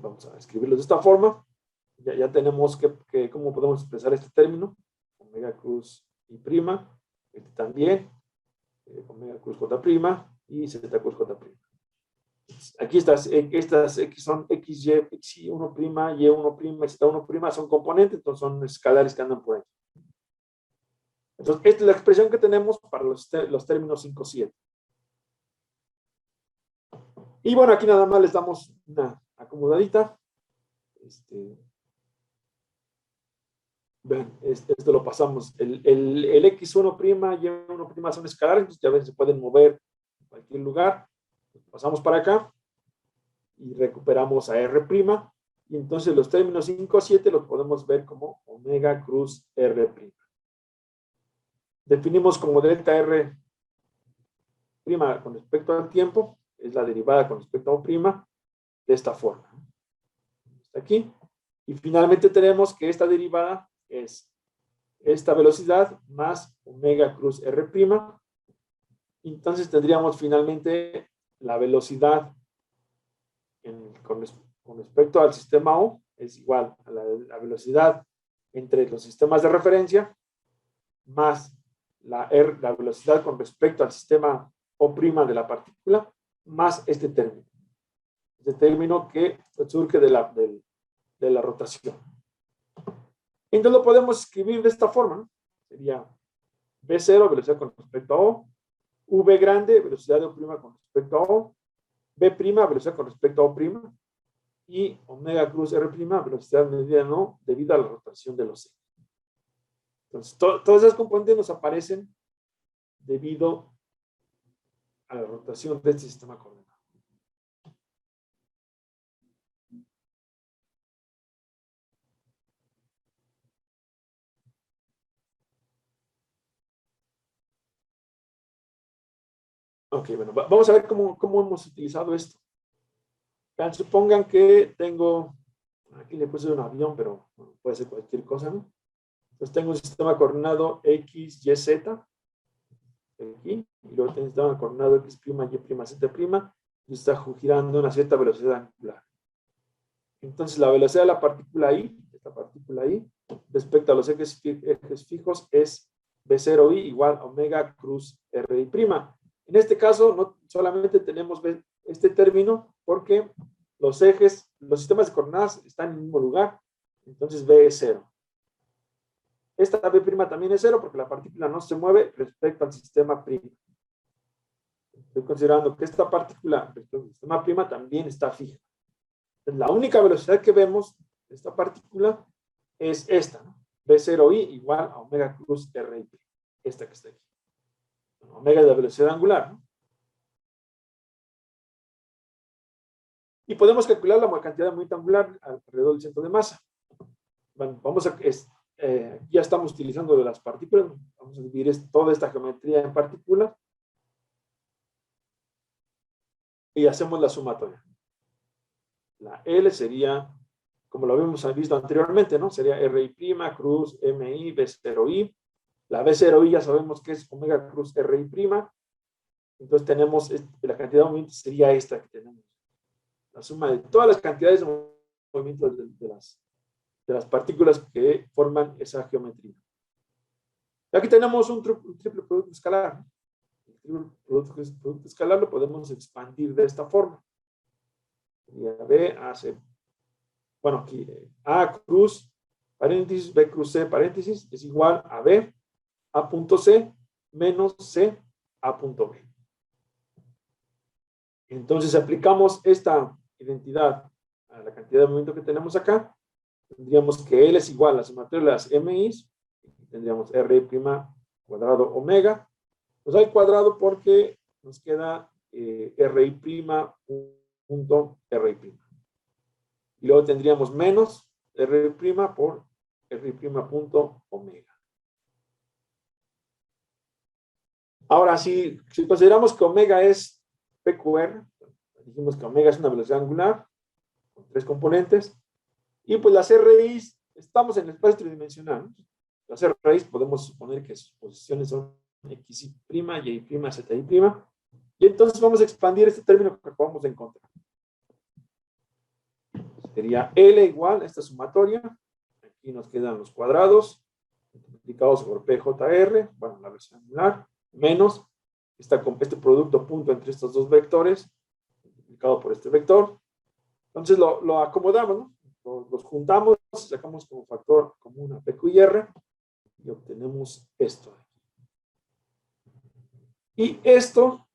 A: Vamos a escribirlos de esta forma. Ya tenemos cómo podemos expresar este término. Omega cruz I', también, omega cruz J' y Z cruz J'. Aquí estas X son XY, X1', Y1', Z1', son componentes, entonces son escalares que andan por ahí. Entonces, esta es la expresión que tenemos para los términos 5, 7. Y bueno, aquí nada más les damos una acomodadita. Vean, esto lo pasamos. El X1', Y1' son escalares, entonces ya ven, se pueden mover en cualquier lugar. Pasamos para acá y recuperamos a R'. Y entonces los términos 5, 7 los podemos ver como omega cruz R'. Definimos como delta R con respecto al tiempo es la derivada con respecto a O' de esta forma. Está aquí. Y finalmente tenemos que esta derivada es esta velocidad más omega cruz R'. Entonces tendríamos finalmente la velocidad con respecto al sistema O es igual a la velocidad entre los sistemas de referencia más la velocidad con respecto al sistema O' de la partícula más este término. Este término que surge de la rotación. Entonces lo podemos escribir de esta forma, ¿no? Sería V0, velocidad con respecto a O, V grande, velocidad de O' con respecto a O, V', velocidad con respecto a O', y omega cruz R', velocidad medida no, debido a la rotación de los ejes. Entonces, todas esas componentes nos aparecen debido a la rotación de este sistema coordenado. Ok, bueno, vamos a ver cómo hemos utilizado esto. Supongan que tengo, aquí le puse un avión, pero bueno, puede ser cualquier cosa, ¿no? Entonces tengo un sistema coordinado X, Y, Z, aquí, y luego tengo un sistema coordinado X', Y', Z', y está girando a una cierta velocidad angular. Entonces la velocidad de la partícula I, esta partícula I, respecto a los ejes fijos es V0I igual a omega cruz RI'. En este caso, no solamente tenemos este término porque los sistemas de coordenadas están en el mismo lugar, entonces V es 0. Esta V' también es 0 porque la partícula no se mueve respecto al sistema prima. Estoy considerando que esta partícula respecto al sistema prima también está fija. Entonces, la única velocidad que vemos de esta partícula es esta, ¿no? V0I igual a omega cruz RI'. Esta que está aquí. Omega es la velocidad angular, ¿no? Y podemos calcular la cantidad de movimiento angular alrededor del centro de masa. Bueno, ya estamos utilizando de las partículas. Vamos a dividir toda esta geometría en partículas. Y hacemos la sumatoria. La L sería, como lo habíamos visto anteriormente, ¿no? Sería RI', cruz, MI, V0I. La V0I ya sabemos que es omega cruz RI'. Entonces tenemos, la cantidad de movimientos sería esta que tenemos. La suma de todas las cantidades de movimientos de las partículas que forman esa geometría. Y aquí tenemos un triple producto escalar. El triple producto escalar lo podemos expandir de esta forma. Y B hace, bueno, aquí A cruz, paréntesis, B cruz C, paréntesis, es igual a B, A punto C, menos C, A punto B. Entonces aplicamos esta identidad a la cantidad de movimiento que tenemos acá. Tendríamos que L es igual a la sumatoria de las MIs. Tendríamos R' cuadrado omega. Pues hay cuadrado porque nos queda RI' punto RI'. Y luego tendríamos menos RI' por RI' punto omega. Ahora, si consideramos que omega es PQR, dijimos que omega es una velocidad angular con 3 componentes, y pues las RIs, estamos en el espacio tridimensional, ¿no? Las RIs podemos suponer que sus posiciones son XY', Y', ZY', y entonces vamos a expandir este término que acabamos de encontrar. Sería L igual a esta sumatoria, aquí nos quedan los cuadrados, multiplicados por PJR, bueno, la velocidad angular, menos este producto punto entre estos dos vectores, multiplicado por este vector. Entonces lo acomodamos, ¿no? Los juntamos, sacamos como factor común a PQ y R y obtenemos esto. Y esto,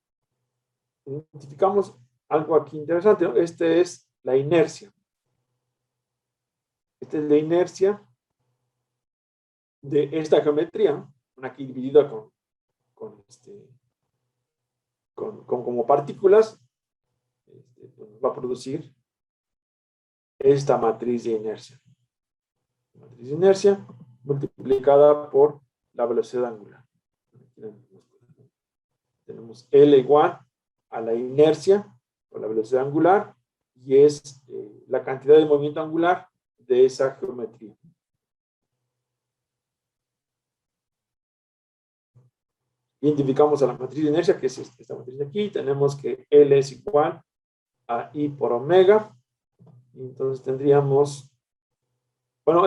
A: identificamos algo aquí interesante, ¿no? Este es la inercia. Esta es la inercia de esta geometría, ¿no? Aquí dividida como partículas, pues va a producir esta matriz de inercia. Matriz de inercia multiplicada por la velocidad angular. tenemos L igual a la inercia por la velocidad angular y es la cantidad de movimiento angular de esa geometría. Identificamos a la matriz de inercia, que es esta matriz de aquí. Tenemos que L es igual a I por omega. Y entonces tendríamos, bueno,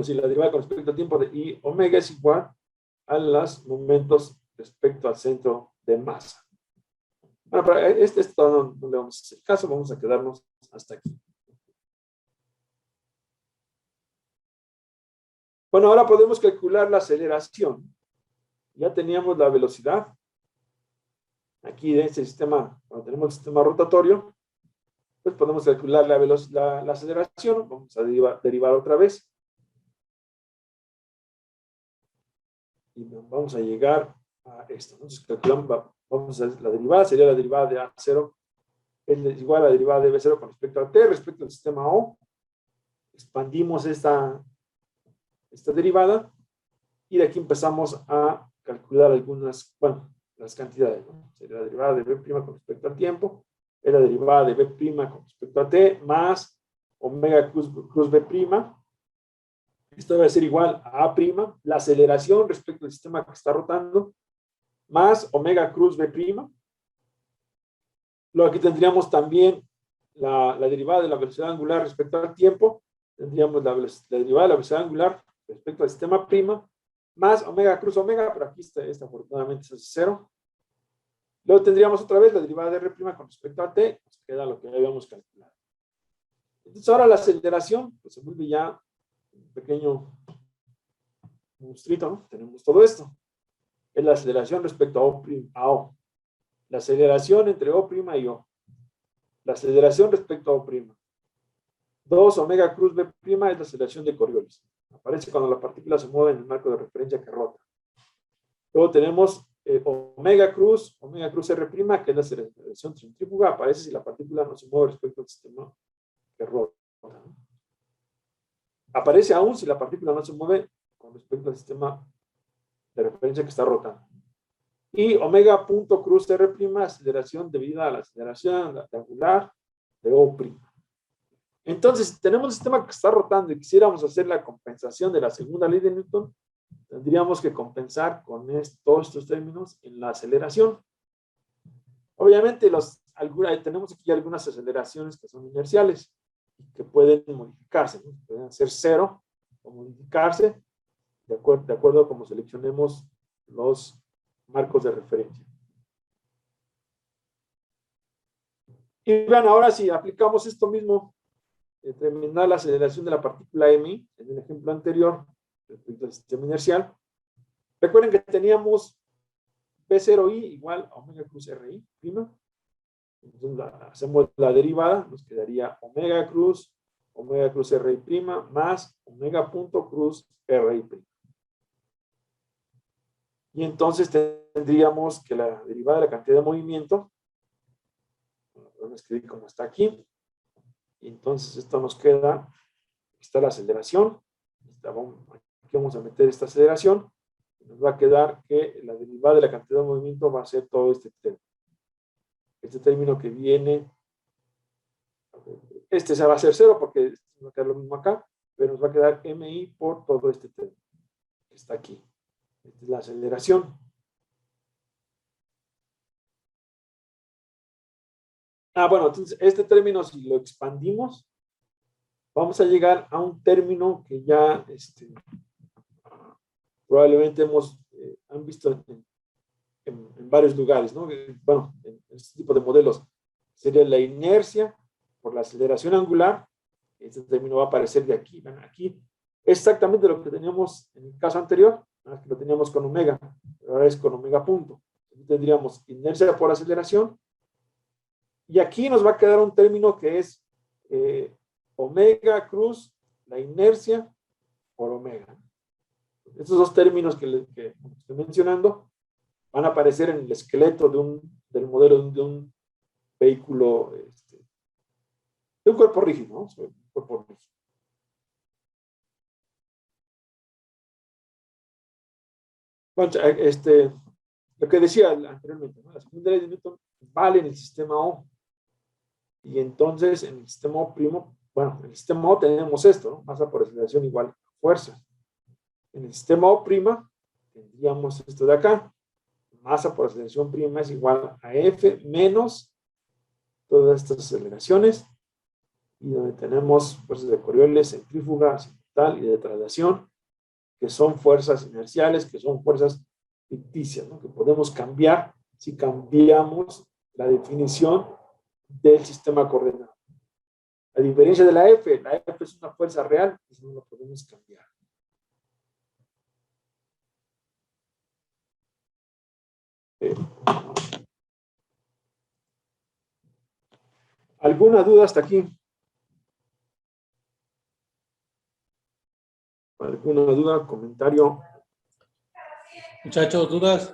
A: si la derivada con respecto al tiempo de I omega es igual a los momentos respecto al centro de masa. Bueno, para esto no le vamos a hacer caso, vamos a quedarnos hasta aquí. Bueno, ahora podemos calcular la aceleración. Ya teníamos la velocidad. Aquí en este sistema, cuando tenemos el sistema rotatorio, pues podemos calcular la aceleración. Vamos a derivar otra vez. Y vamos a llegar a esto. Entonces calculamos, vamos a hacer la derivada, sería la derivada de A0 es igual a la derivada de B0 con respecto a T, respecto al sistema O. Expandimos esta derivada y de aquí empezamos a calcular las cantidades, ¿no? Sería la derivada de B' con respecto al tiempo, es la derivada de B' con respecto a T, más omega cruz B'. Esto va a ser igual a A', la aceleración respecto al sistema que está rotando, más omega cruz B'. Luego aquí tendríamos también la derivada de la velocidad angular respecto al tiempo. Tendríamos la derivada de la velocidad angular respecto al sistema prima, más omega cruz omega, pero aquí está afortunadamente es 0. Luego tendríamos otra vez la derivada de R' con respecto a T, nos queda lo que habíamos calculado. Entonces ahora la aceleración, pues se vuelve ya un pequeño monstruito, ¿no? Tenemos todo esto. Es la aceleración respecto a O. La aceleración entre O' y O. La aceleración respecto a O'. 2 omega cruz B' es la aceleración de Coriolis. Aparece cuando la partícula se mueve en el marco de referencia que rota. Luego tenemos omega cruz R', que es la aceleración centrífuga. Aparece si la partícula no se mueve respecto al sistema que rota. Aparece aún si la partícula no se mueve con respecto al sistema de referencia que está rotando. Y omega punto cruz R', aceleración debida a la aceleración angular de O'. Entonces, si tenemos un sistema que está rotando y quisiéramos hacer la compensación de la segunda ley de Newton, tendríamos que compensar con todos estos términos en la aceleración. Obviamente, tenemos aquí algunas aceleraciones que son inerciales, que pueden modificarse, ¿no? Pueden ser 0 o modificarse de acuerdo a cómo seleccionemos los marcos de referencia. Y vean, ahora si aplicamos esto mismo, determinar la aceleración de la partícula MI, en el ejemplo anterior, respecto al sistema inercial. Recuerden que teníamos B0i igual a omega cruz RI'. Entonces hacemos la derivada, nos quedaría omega cruz RI' más omega punto cruz RI'. Y entonces tendríamos que la derivada de la cantidad de movimiento, vamos a escribir como está aquí, y entonces esto nos queda, aquí está la aceleración, aquí vamos a meter esta aceleración, y nos va a quedar que la derivada de la cantidad de movimiento va a ser todo este término. Este término que viene, se va a ser 0 porque va a quedar lo mismo acá, pero nos va a quedar MI por todo este término que está aquí. Esta es la aceleración. Bueno, entonces este término, si lo expandimos, vamos a llegar a un término que ya probablemente han visto en varios lugares, ¿no? Bueno, en este tipo de modelos sería la inercia por la aceleración angular. Este término va a aparecer de aquí. Bueno, aquí exactamente lo que teníamos en el caso anterior, que lo teníamos con omega, pero ahora es con omega punto. Aquí tendríamos inercia por aceleración. Y aquí nos va a quedar un término que es omega cruz, la inercia por omega. Estos dos términos que estoy mencionando van a aparecer en el esqueleto del modelo de un vehículo, de un cuerpo rígido, ¿no? Un cuerpo rígido. Bueno, lo que decía anteriormente, ¿no? La segunda ley de Newton vale en el sistema O. Y entonces en el sistema O', bueno, en el sistema O tenemos esto, ¿no? Masa por aceleración igual a fuerza. En el sistema O' tendríamos esto de acá. Masa por aceleración prima es igual a F menos todas estas aceleraciones, y donde tenemos fuerzas de Coriolis, centrífuga, centrifugal y de traslación, que son fuerzas inerciales, que son fuerzas ficticias, ¿no? Que podemos cambiar si cambiamos la definición del sistema coordenado. A diferencia de la F es una fuerza real, pues no la podemos cambiar. ¿Alguna duda hasta aquí? ¿Alguna duda, comentario?
B: Muchachos, ¿dudas?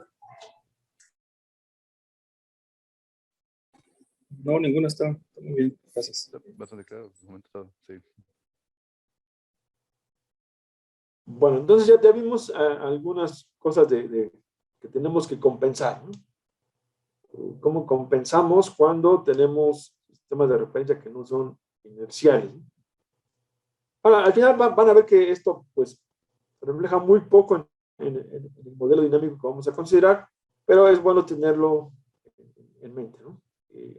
C: No, ninguna está muy bien, gracias.
D: Bastante claro, sí.
A: Bueno, entonces ya vimos algunas cosas que tenemos que compensar, ¿no? ¿Cómo compensamos cuando tenemos sistemas de referencia que no son inerciales? Ahora, al final van a ver que esto pues refleja muy poco en el modelo dinámico que vamos a considerar, pero es bueno tenerlo en mente, ¿no?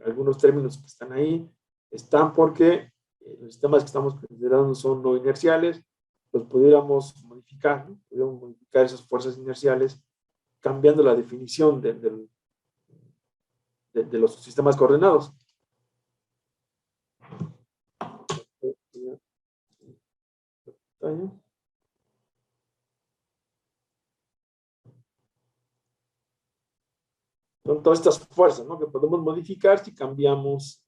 A: Algunos términos que están ahí están porque los sistemas que estamos considerando son no inerciales, los pudiéramos modificar, ¿no? Pudiéramos modificar esas fuerzas inerciales cambiando la definición de los sistemas coordenados. Son todas estas fuerzas, ¿no? Que podemos modificar si cambiamos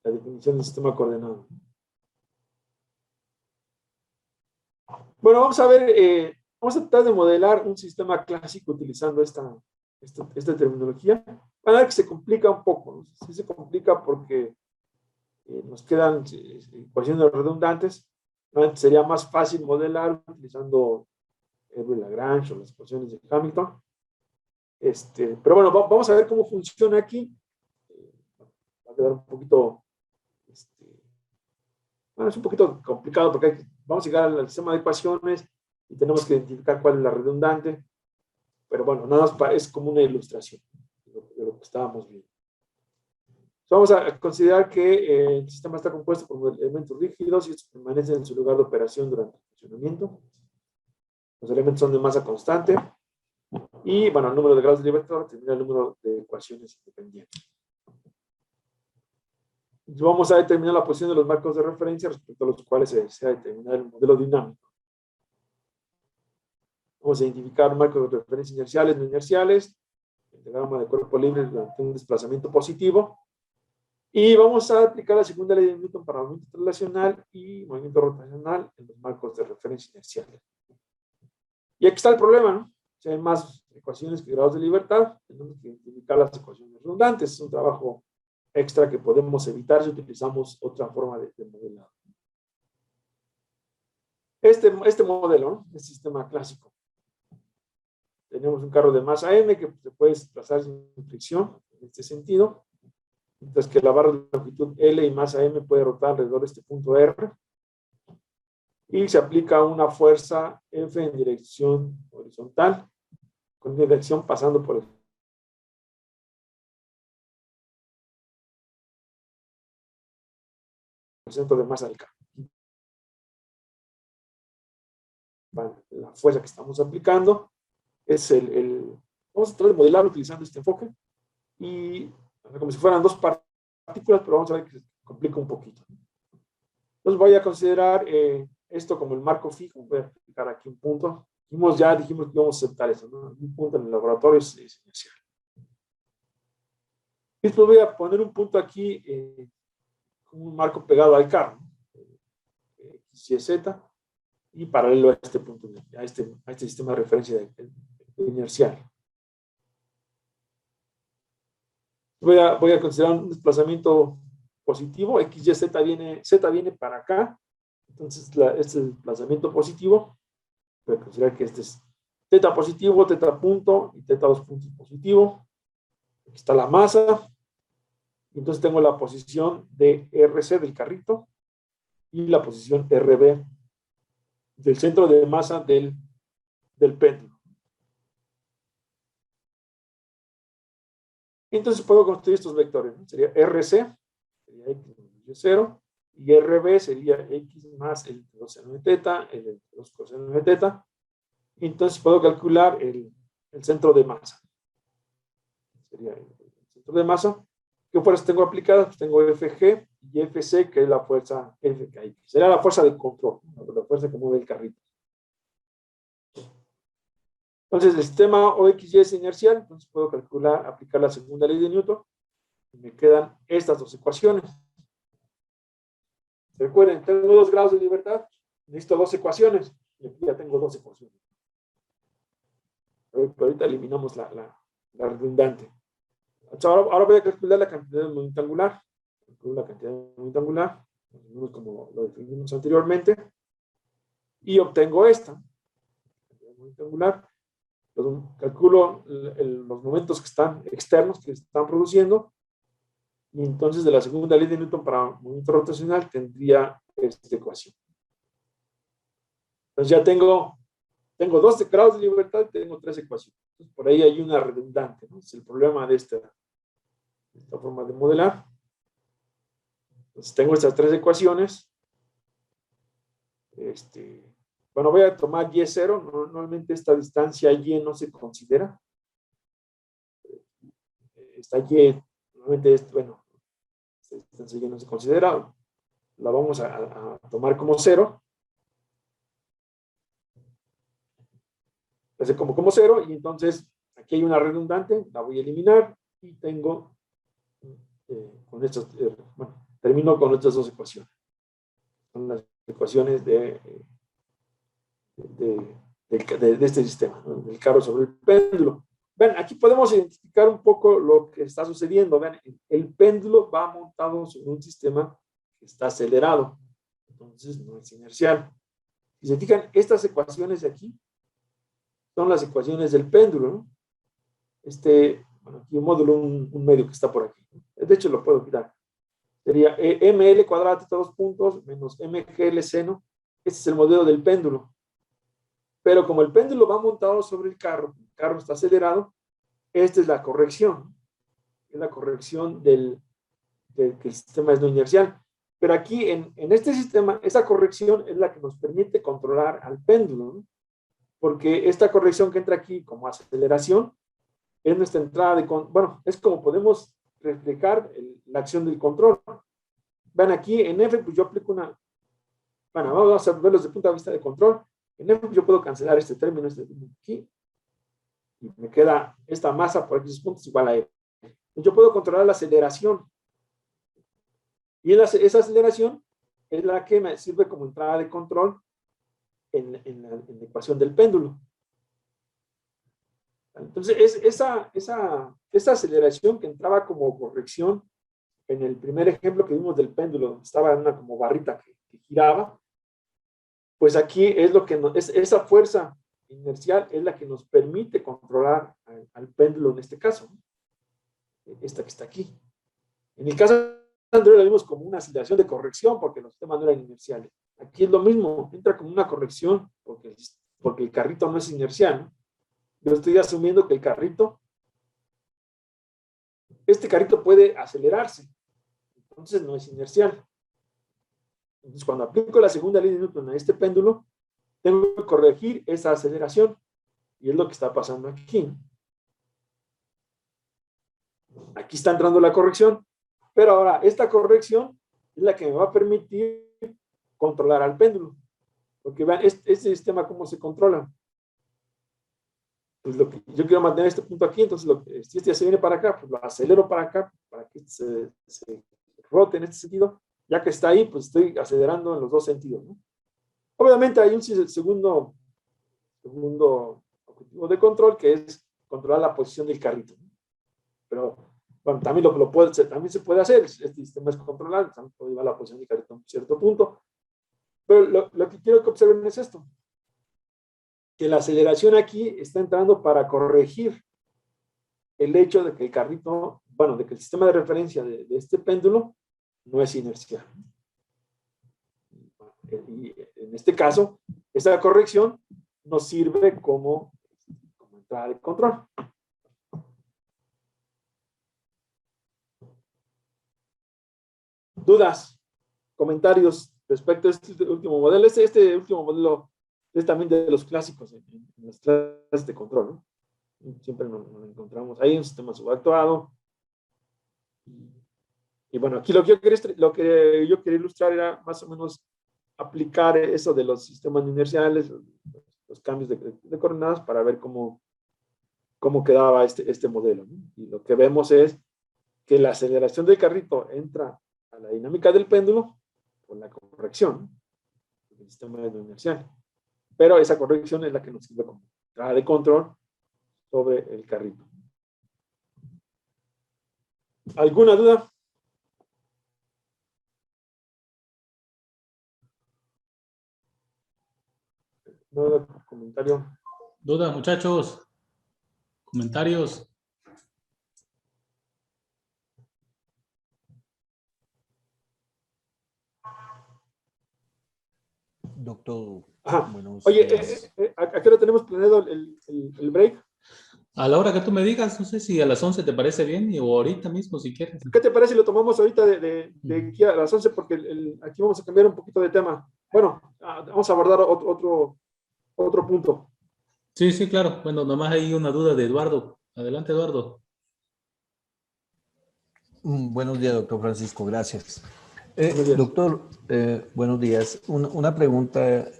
A: la definición del sistema coordenado. Bueno, vamos a ver, vamos a tratar de modelar un sistema clásico utilizando esta terminología. Van a ver que se complica un poco, ¿no? Sí se complica porque nos quedan ecuaciones redundantes. Antes sería más fácil modelar utilizando Lagrange o las ecuaciones de Hamilton. Pero bueno, vamos a ver cómo funciona aquí. Va a quedar un poquito, bueno, es un poquito complicado porque vamos a llegar al sistema de ecuaciones y tenemos que identificar cuál es la redundante. Pero bueno, nada más es como una ilustración de lo que estábamos viendo. Vamos a considerar que el sistema está compuesto por elementos rígidos y estos permanecen en su lugar de operación durante el funcionamiento. Los elementos son de masa constante. Y, bueno, el número de grados de libertad determina el número de ecuaciones independientes. Vamos a determinar la posición de los marcos de referencia respecto a los cuales se desea determinar el modelo dinámico. Vamos a identificar marcos de referencia inerciales, no inerciales, el diagrama de cuerpo libre durante un desplazamiento positivo. Y vamos a aplicar la segunda ley de Newton para movimiento translacional y movimiento rotacional en los marcos de referencia inerciales. Y aquí está el problema, ¿no? Si hay más ecuaciones que grados de libertad, tenemos que identificar las ecuaciones redundantes. Es un trabajo extra que podemos evitar si utilizamos otra forma de modelado. Este modelo, ¿no? Este sistema clásico. Tenemos un carro de masa M que se puede desplazar sin fricción, en este sentido, mientras que la barra de longitud L y masa M puede rotar alrededor de este punto R. Y se aplica una fuerza F en dirección horizontal, con dirección pasando por el centro de masa del carro. Bueno, la fuerza que estamos aplicando es vamos a tratar de modelarlo utilizando este enfoque, y como si fueran dos partículas, pero vamos a ver que se complica un poquito. Entonces voy a considerar esto como el marco fijo. Voy a aplicar aquí un punto. Dijimos que íbamos a aceptar eso, ¿no? Un punto en el laboratorio es inicial. Y después voy a poner un punto aquí con un marco pegado al carro, X, Y, Z, y paralelo a este punto, a este sistema de referencia inercial. Voy a considerar un desplazamiento positivo. X, Y, Z viene para acá. Entonces, este es el desplazamiento positivo. Voy a considerar que este es
E: teta positivo, teta punto y teta 2 puntos positivo. Aquí está la masa. Entonces tengo la posición de RC del carrito y la posición RB del centro de masa del péndulo. Entonces puedo construir estos vectores, ¿no? Sería RC, sería X menos Y0, y RB sería X más el 2 seno de teta, el 2 coseno de teta. Entonces puedo calcular el centro de masa. Sería el centro de masa. ¿Qué fuerzas tengo aplicadas? Pues tengo FG y FC, que es la fuerza F que hay. Sería la fuerza de control, la fuerza que mueve el carrito. Entonces, el sistema OXY es inercial, entonces puedo calcular, aplicar la segunda ley de Newton, y me quedan estas dos ecuaciones. Recuerden, tengo 2 grados de libertad, necesito 2 ecuaciones, y aquí ya tengo 2 ecuaciones. Pero ahorita eliminamos la redundante. Ahora voy a calcular la cantidad de momento angular. Calculo la cantidad de momento angular, como lo definimos anteriormente, y obtengo esta. Cantidad de momento angular. Calculo los momentos que están externos, que se están produciendo, y entonces de la segunda ley de Newton para movimiento rotacional tendría esta ecuación. Entonces ya tengo 2 grados de libertad y tengo 3 ecuaciones. Entonces por ahí hay una redundante, ¿no? Es el problema de esta forma de modelar. Entonces tengo estas 3 ecuaciones. Bueno, voy a tomar Y0. Normalmente esta distancia Y no se considera. Esta Y, normalmente esta distancia Y no se considera. La vamos a tomar como 0. Entonces, como 0, y entonces aquí hay una redundante, la voy a eliminar, y tengo con estas, termino con estas 2 ecuaciones. Son las ecuaciones de este sistema, ¿no? Del carro sobre el péndulo. Ven, aquí podemos identificar un poco lo que está sucediendo. Ven, el péndulo va montado sobre un sistema que está acelerado, entonces no es inercial. Si se fijan, estas ecuaciones de aquí son las ecuaciones del péndulo, ¿no? Bueno, aquí un módulo, un medio que está por aquí, ¿no? De hecho, lo puedo quitar. Sería ml cuadrado teta 2 puntos menos mgl seno. Este es el modelo del péndulo. Pero como el péndulo va montado sobre el carro está acelerado, esta es la corrección. Es la corrección de que el sistema es no inercial. Pero aquí, en este sistema, esa corrección es la que nos permite controlar al péndulo, ¿no? Porque esta corrección que entra aquí como aceleración es nuestra entrada de... Bueno, es como podemos reflejar la acción del control. Vean aquí, en F, pues yo aplico una... Bueno, vamos a verlo desde el punto de vista de control. En F yo puedo cancelar este término aquí, y me queda esta masa por X puntos igual a F. Yo puedo controlar la aceleración. Y esa aceleración es la que me sirve como entrada de control en la ecuación del péndulo. Entonces, esa aceleración que entraba como corrección en el primer ejemplo que vimos del péndulo, estaba en una como barrita que giraba, pues aquí es lo que esa fuerza inercial es la que nos permite controlar al péndulo en este caso. Esta que está aquí. En el caso anterior la vimos como una aceleración de corrección porque los sistemas no eran inerciales. Aquí es lo mismo, entra como una corrección porque el carrito no es inercial, ¿no? Yo estoy asumiendo que este carrito puede acelerarse, entonces no es inercial. Entonces cuando aplico la segunda ley de Newton a este péndulo, tengo que corregir esa aceleración, y es lo que está pasando aquí. Aquí está entrando la corrección, pero ahora esta corrección es la que me va a permitir controlar al péndulo. Porque vean, este sistema cómo se controla. Pues yo quiero mantener este punto aquí, entonces si este ya se viene para acá, pues lo acelero para acá, para que se rote en este sentido. Ya que está ahí, pues estoy acelerando en los 2 sentidos, ¿no? Obviamente hay un segundo objetivo de control, que es controlar la posición del carrito, ¿no? Pero bueno, también también se puede hacer. Este sistema es controlable, también puedo llevar la posición del carrito a un cierto punto. Pero lo que quiero que observen es esto. que la aceleración aquí está entrando para corregir el hecho de que el carrito, bueno, de que el sistema de referencia de este péndulo no es inercial. Y en este caso, esa corrección nos sirve como entrada de control. ¿Dudas? ¿Comentarios respecto a este último modelo? Este último modelo es también de los clásicos en las clases de control, ¿no? Siempre nos encontramos ahí, un sistema subactuado. Y bueno, aquí lo que yo quería ilustrar era más o menos aplicar eso de los sistemas inerciales, los cambios de coordenadas para ver cómo quedaba este modelo, ¿no? Y lo que vemos es que la aceleración del carrito entra a la dinámica del péndulo por la corrección, ¿no?, del sistema inercial. Pero esa corrección es la que nos sirve como entrada de control sobre el carrito. ¿Alguna duda? ¿No? ¿Comentario?
B: ¿Duda, muchachos? ¿Comentarios?
F: Doctor,
E: Ajá.
F: buenos
E: Oye,
F: días.
E: ¿a qué hora tenemos planeado el break?
B: A la hora que tú me digas, no sé si a las 11 te parece bien o ahorita mismo si quieres.
E: ¿Qué te parece si lo tomamos ahorita de aquí a las 11? Porque aquí vamos a cambiar un poquito de tema. Bueno, vamos a abordar otro punto.
B: Sí, sí, claro. Bueno, nomás hay una duda de Eduardo. Adelante, Eduardo.
F: Buenos días, doctor Francisco, gracias.
E: Buenos días.
F: Doctor, buenos días. Una pregunta,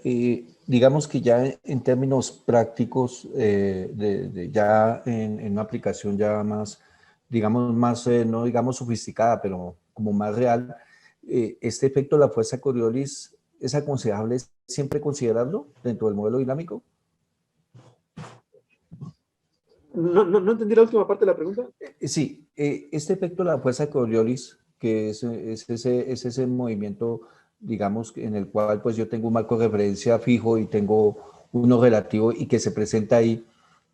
F: digamos que ya en términos prácticos, ya en una aplicación ya más, digamos, más, no digamos sofisticada, pero como más real, este efecto de la fuerza Coriolis, ¿es aconsejable siempre considerarlo dentro del modelo dinámico?
E: No entendí la última parte de la pregunta.
F: Sí, este efecto de la fuerza Coriolis, que es ese movimiento, digamos, en el cual pues yo tengo un marco de referencia fijo y tengo uno relativo y que se presenta ahí,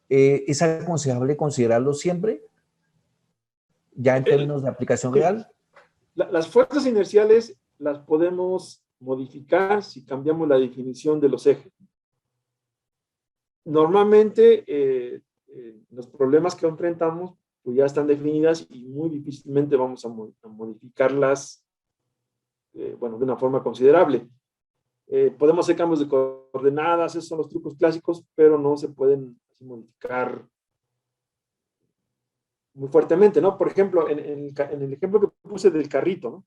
F: ¿es aconsejable considerarlo siempre, ya en términos de aplicación real?
E: Las fuerzas inerciales las podemos modificar si cambiamos la definición de los ejes. Normalmente, los problemas que enfrentamos pues ya están definidas y muy difícilmente vamos a modificarlas, bueno, de una forma considerable. Podemos hacer cambios de coordenadas, esos son los trucos clásicos, pero no se pueden modificar muy fuertemente, ¿no? Por ejemplo, en el ejemplo que puse del carrito, ¿no?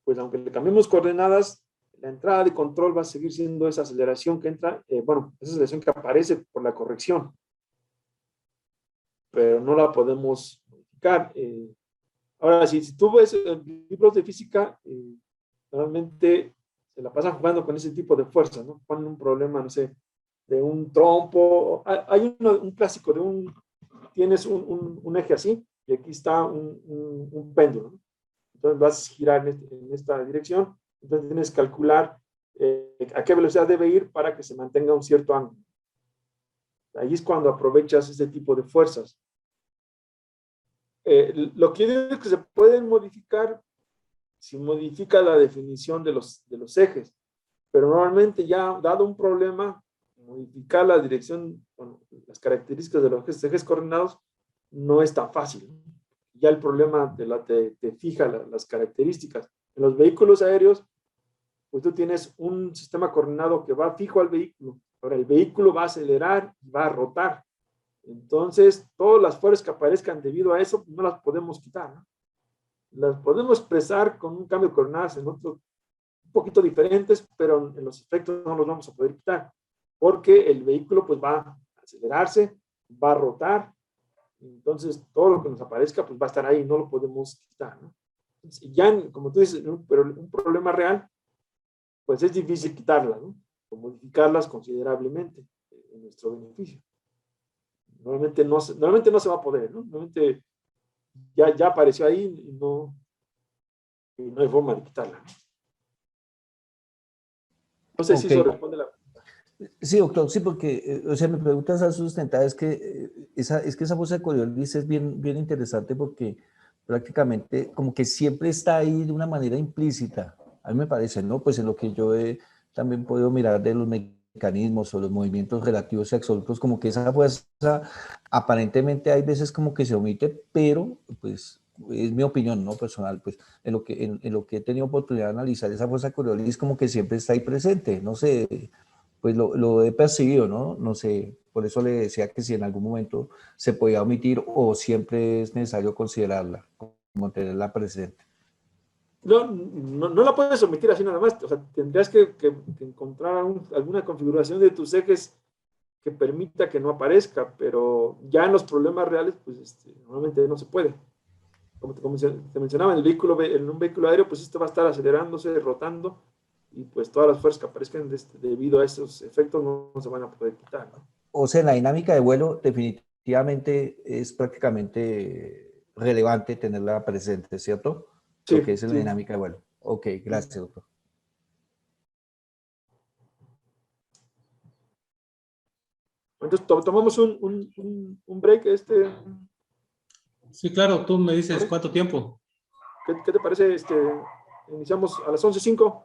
E: Pues aunque le cambiemos coordenadas, la entrada de control va a seguir siendo esa aceleración que entra, bueno, esa aceleración que aparece por la corrección, pero no la podemos modificar. Ahora, si tú ves libros de física, normalmente se la pasan jugando con ese tipo de fuerzas, ¿no? Ponen un problema, no sé, de un trompo. Hay un clásico de tienes un eje así, y aquí está un péndulo, ¿no? Entonces vas a girar en esta dirección, entonces tienes que calcular a qué velocidad debe ir para que se mantenga un cierto ángulo. Ahí es cuando aprovechas ese tipo de fuerzas. Lo que yo digo es que se pueden modificar si modifica la definición de los ejes, pero normalmente ya dado un problema, modificar la dirección, bueno, las características de los ejes coordenados no es tan fácil. Ya el problema te fija las características. En los vehículos aéreos, pues tú tienes un sistema coordinado que va fijo al vehículo. Ahora el vehículo va a acelerar, va a rotar. Entonces, todas las fuerzas que aparezcan debido a eso, no las podemos quitar, ¿no? Las podemos expresar con un cambio de coordenadas en otros un poquito diferentes, pero en los efectos no los vamos a poder quitar, porque el vehículo pues va a acelerarse, va a rotar, entonces todo lo que nos aparezca pues va a estar ahí, no lo podemos quitar, ¿no? Entonces, ya, como tú dices, pero un problema real, pues es difícil quitarla, ¿no? O modificarlas considerablemente en nuestro beneficio. Normalmente no se va a poder, ¿no? Normalmente ya apareció ahí y no hay forma de quitarla. No sé si eso responde la pregunta.
F: Sí, doctor, sí, porque, o sea, mi pregunta es sustentada, es que esa fosa de Coriolis es bien, bien interesante porque prácticamente como que siempre está ahí de una manera implícita, a mí me parece, ¿no? Pues en lo que yo he también podido mirar de los mecanismos o los movimientos relativos y absolutos, como que esa fuerza aparentemente hay veces como que se omite, pero pues es mi opinión, ¿no? Personal, pues en lo que he tenido oportunidad de analizar, esa fuerza de Coriolis como que siempre está ahí presente, no sé, pues lo he percibido, ¿no? No sé, por eso le decía que si en algún momento se podía omitir o siempre es necesario considerarla, como tenerla presente.
E: No la puedes omitir así nada más. O sea, tendrías que encontrar alguna configuración de tus ejes que permita que no aparezca, pero ya en los problemas reales, pues normalmente no se puede. Como te mencionaba, en un vehículo aéreo, pues va a estar acelerándose, rotando, y pues todas las fuerzas que aparezcan debido a esos efectos no se van a poder quitar, ¿no?
F: O sea, en la dinámica de vuelo definitivamente es prácticamente relevante tenerla presente, ¿cierto? Lo
E: Sí,
F: que es en la
E: sí.
F: dinámica de vuelo. Ok, gracias, doctor.
E: Entonces, tomamos un break,
B: Sí, claro, tú me dices
E: ¿vale?
B: cuánto tiempo.
E: ¿Qué te parece? Iniciamos a las 11:05.